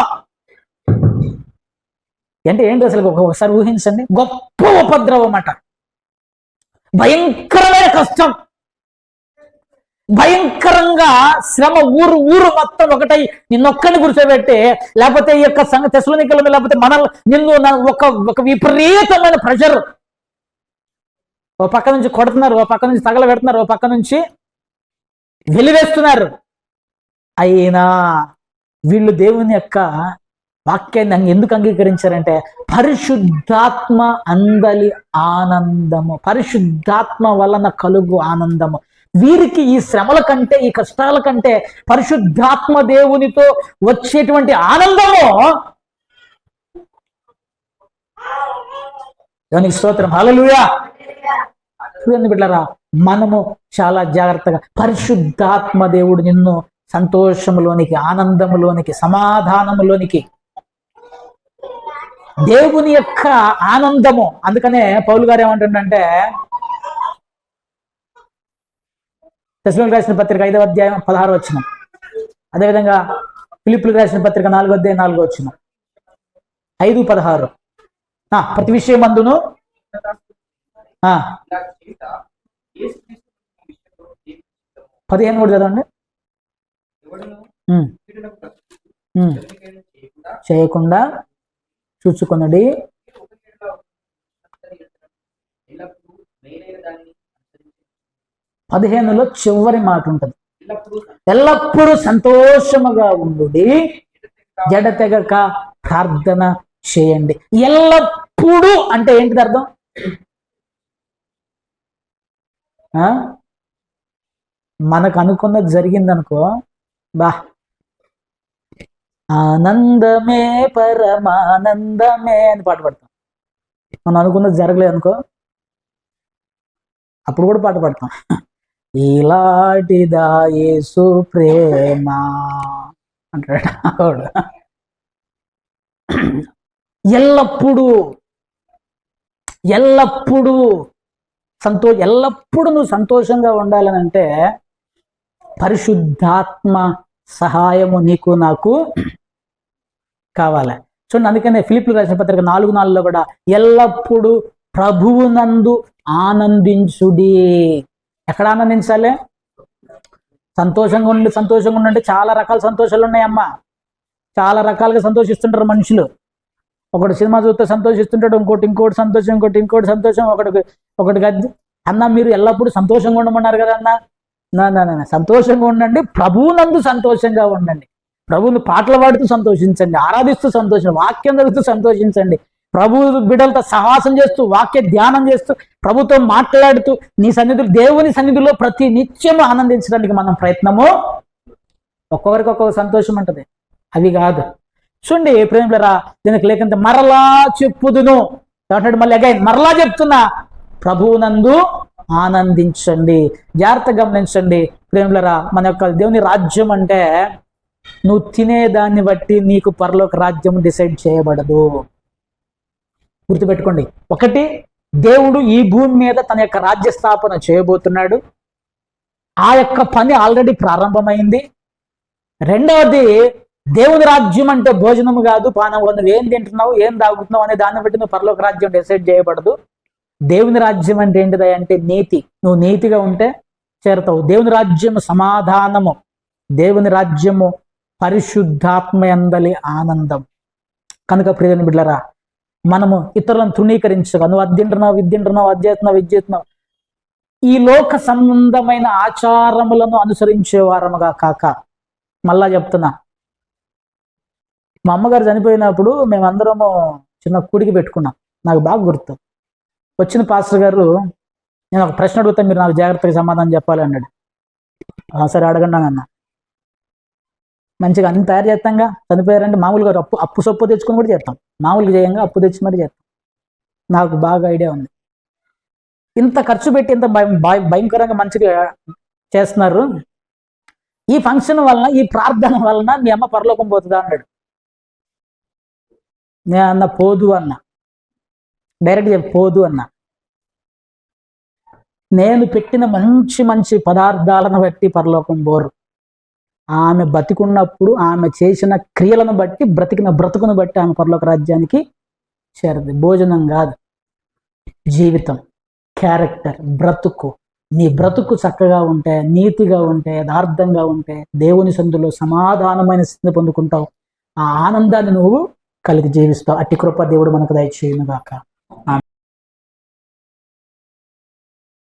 అంటే ఏంటి అసలు ఒకసారి ఊహించండి. గొప్ప ఉపద్రవం అట, భయంకరమైన కష్టం. భయంకరంగా శ్రమ ఊరు ఊరు మొత్తం ఒకటై నిన్నొక్కడిని కూర్చోబెట్టి, లేకపోతే ఈ యొక్క తెస్సలోనికల మీద, లేకపోతే నిన్ను ఒక విపరీతమైన ప్రెషర్. ఓ పక్క నుంచి కొడుతున్నారు, ఓ పక్క నుంచి తగల పెడుతున్నారు, ఓ పక్క నుంచి వెలివేస్తున్నారు. అయినా వీళ్ళు దేవుని యొక్క వాక్యాన్ని ఎందుకు అంగీకరించారంటే పరిశుద్ధాత్మ అందలి ఆనందము, పరిశుద్ధాత్మ వలన కలుగు ఆనందము. వీరికి ఈ శ్రమల కంటే, ఈ కష్టాల కంటే పరిశుద్ధాత్మ దేవునితో వచ్చేటువంటి ఆనందము. దేవునికి స్తోత్రం, హల్లెలూయా. చూడండి బిడ్డలారా, మనము చాలా జాగ్రత్తగా పరిశుద్ధాత్మ దేవుడు నిన్ను సంతోషములోనికి, ఆనందములోనికి, సమాధానములోనికి, దేవుని యొక్క ఆనందము. అందుకనే పౌలు గారు ఏమంటుండంటే తెస్సలోనికీయులకు రాసిన పత్రిక 5వ అధ్యాయం 16వ వచనం, అదేవిధంగా ఫిలిప్పీయులకు రాసిన పత్రిక 4వ అధ్యాయం 4వ వచనం, 5:16. ప్రతి విషయమందును పదిహేను కూడా చదవండి. చేయకుండా చూచుకొనడి, పదిహేనులో చివరి మాట ఉంటుంది, ఎల్లప్పుడూ సంతోషముగా ఉండుడి, జడతెగక ప్రార్థన చేయండి. ఎల్లప్పుడూ అంటే ఏంటిది అర్థం? మనకు అనుకున్నది జరిగిందనుకో, బా ఆనందమే పరమానందమే అని పాట పాడతాం. మనం అనుకున్నది జరగలేదు అనుకో, అప్పుడు కూడా పాట పాడతాం, ఇలాంటిదా యేసు ప్రేమ అంటాడు. ఎల్లప్పుడూ ఎల్లప్పుడూ ఎల్లప్పుడూ నువ్వు సంతోషంగా ఉండాలని అంటే పరిశుద్ధాత్మ సహాయము నీకు నాకు కావాలి. చూడండి, అందుకనే ఫిలిప్పీయులకు రాసిన పత్రిక 4:4లో కూడా ఎల్లప్పుడూ ప్రభువునందు ఆనందించుడి. ఎక్కడ ఆనందించాలి? సంతోషంగా ఉండి చాలా రకాల సంతోషాలు ఉన్నాయమ్మా. చాలా రకాలుగా సంతోషిస్తుంటారు మనుషులు. ఒకటి సినిమా చూస్తే సంతోషిస్తుంటాడు, ఇంకోటి సంతోషం, ఇంకోటి సంతోషం, ఒకటి గద్ది. అన్న మీరు ఎల్లప్పుడూ సంతోషంగా ఉండమన్నారు కదా అన్న. నా సంతోషంగా ఉండండి, ప్రభువునందు సంతోషంగా ఉండండి. ప్రభువుని పాటలు పాడుతూ సంతోషించండి, ఆరాధిస్తూ సంతోషించండి, వాక్యం చదువుతూ సంతోషించండి, ప్రభు బిడ్డలతో సహవాసం చేస్తూ, వాక్య ధ్యానం చేస్తూ, ప్రభుతో మాట్లాడుతూ, దేవుని సన్నిధిలో ప్రతి నిత్యము ఆనందించడానికి మనం ప్రయత్నము. ఒక్కొక్కరికి ఒక్కొక్క సంతోషం ఉంటుంది, అవి కాదు. చూడండి ప్రేమలరా, దీనికి లేకంటే మరలా చెప్పుదును కాబట్టి మళ్ళీ అగైన్ మరలా చెప్తున్నా, ప్రభువునందు ఆనందించండి. జాగ్రత్తగా గమనించండి ప్రేమలరా, మన యొక్క దేవుని రాజ్యం అంటే నువ్వు తినేదాన్ని బట్టి నీకు పరలోక రాజ్యం డిసైడ్ చేయబడదు. గుర్తుపెట్టుకోండి. ఒకటి, దేవుడు ఈ భూమి మీద తన యొక్క రాజ్య స్థాపన చేయబోతున్నాడు. ఆ యొక్క పని ఆల్రెడీ ప్రారంభమైంది. రెండవది, దేవుని రాజ్యం అంటే భోజనము కాదు, పానం. నువ్వు ఏం తింటున్నావు, ఏం తాగుతున్నావు అనే దాన్ని బట్టి నువ్వు పరలోక రాజ్యం డిసైడ్ చేయబడదు. దేవుని రాజ్యం అంటే ఏంటిది అంటే నీతి. నువ్వు నీతిగా ఉంటే చేరతావు. దేవుని రాజ్యము సమాధానము, దేవుని రాజ్యము పరిశుద్ధాత్మయందలి ఆనందం. కనుక ప్రియని బిడ్డలారా, మనము ఇతరులను తృణీకరించగా, నువ్వు అది తింటున్నావు, ఇది తింటున్నావు, అది చేస్తున్నావు, ఈ లోక సంబంధమైన ఆచారములను అనుసరించే వారముగా కాక, మళ్ళా చెప్తున్నా, మా అమ్మగారు చనిపోయినప్పుడు మేమందరము చిన్న కూడికి పెట్టుకున్నాం. నాకు బాగా గుర్తు. వచ్చిన పాస్టర్ గారు, నేను ఒక ప్రశ్న అడుగుతాను, మీరు నాకు జాగ్రత్తగా సమాధానం చెప్పాలి అన్నాడు. సరే అడగండి అన్న. మంచిగా అన్ని తయారు చేస్తాంగా. చనిపోయారంటే మామూలుగా అప్పు సొప్పు తెచ్చుకొని కూడా చేస్తాం, మామూలుగా చేయంగా అప్పు తెచ్చి మరి చేస్తాం. నాకు బాగా ఐడియా ఉంది. ఇంత ఖర్చు పెట్టి ఇంత భయంకరంగా మంచిగా చేస్తున్నారు, ఈ ఫంక్షన్ వలన, ఈ ప్రార్థన వలన మీ అమ్మ పరలోకం పోతుందా అన్నాడు. నేను అన్న పోదు అన్న, డైరెక్ట్ చెప్పి పోదు అన్న. నేను పెట్టిన మంచి మంచి పదార్థాలను బట్టి పరలోకం పోరు. ఆమె బతికున్నప్పుడు ఆమె చేసిన క్రియలను బట్టి, బ్రతికిన బ్రతుకును బట్టి ఆమె పరలోక రాజ్యానికి చేరదు. భోజనం కాదు, జీవితం, క్యారెక్టర్, బ్రతుకు, నీ బ్రతుకు చక్కగా ఉంటే, నీతిగా ఉంటే, యథార్థంగా ఉంటే, దేవుని సందులో సమాధానమైన స్థితిని పొందుకుంటావు. ఆ ఆనందాన్ని నువ్వు కలిగి జీవిస్తావు. అట్టి కృప దేవుడు మనకు దయచేయును గాక.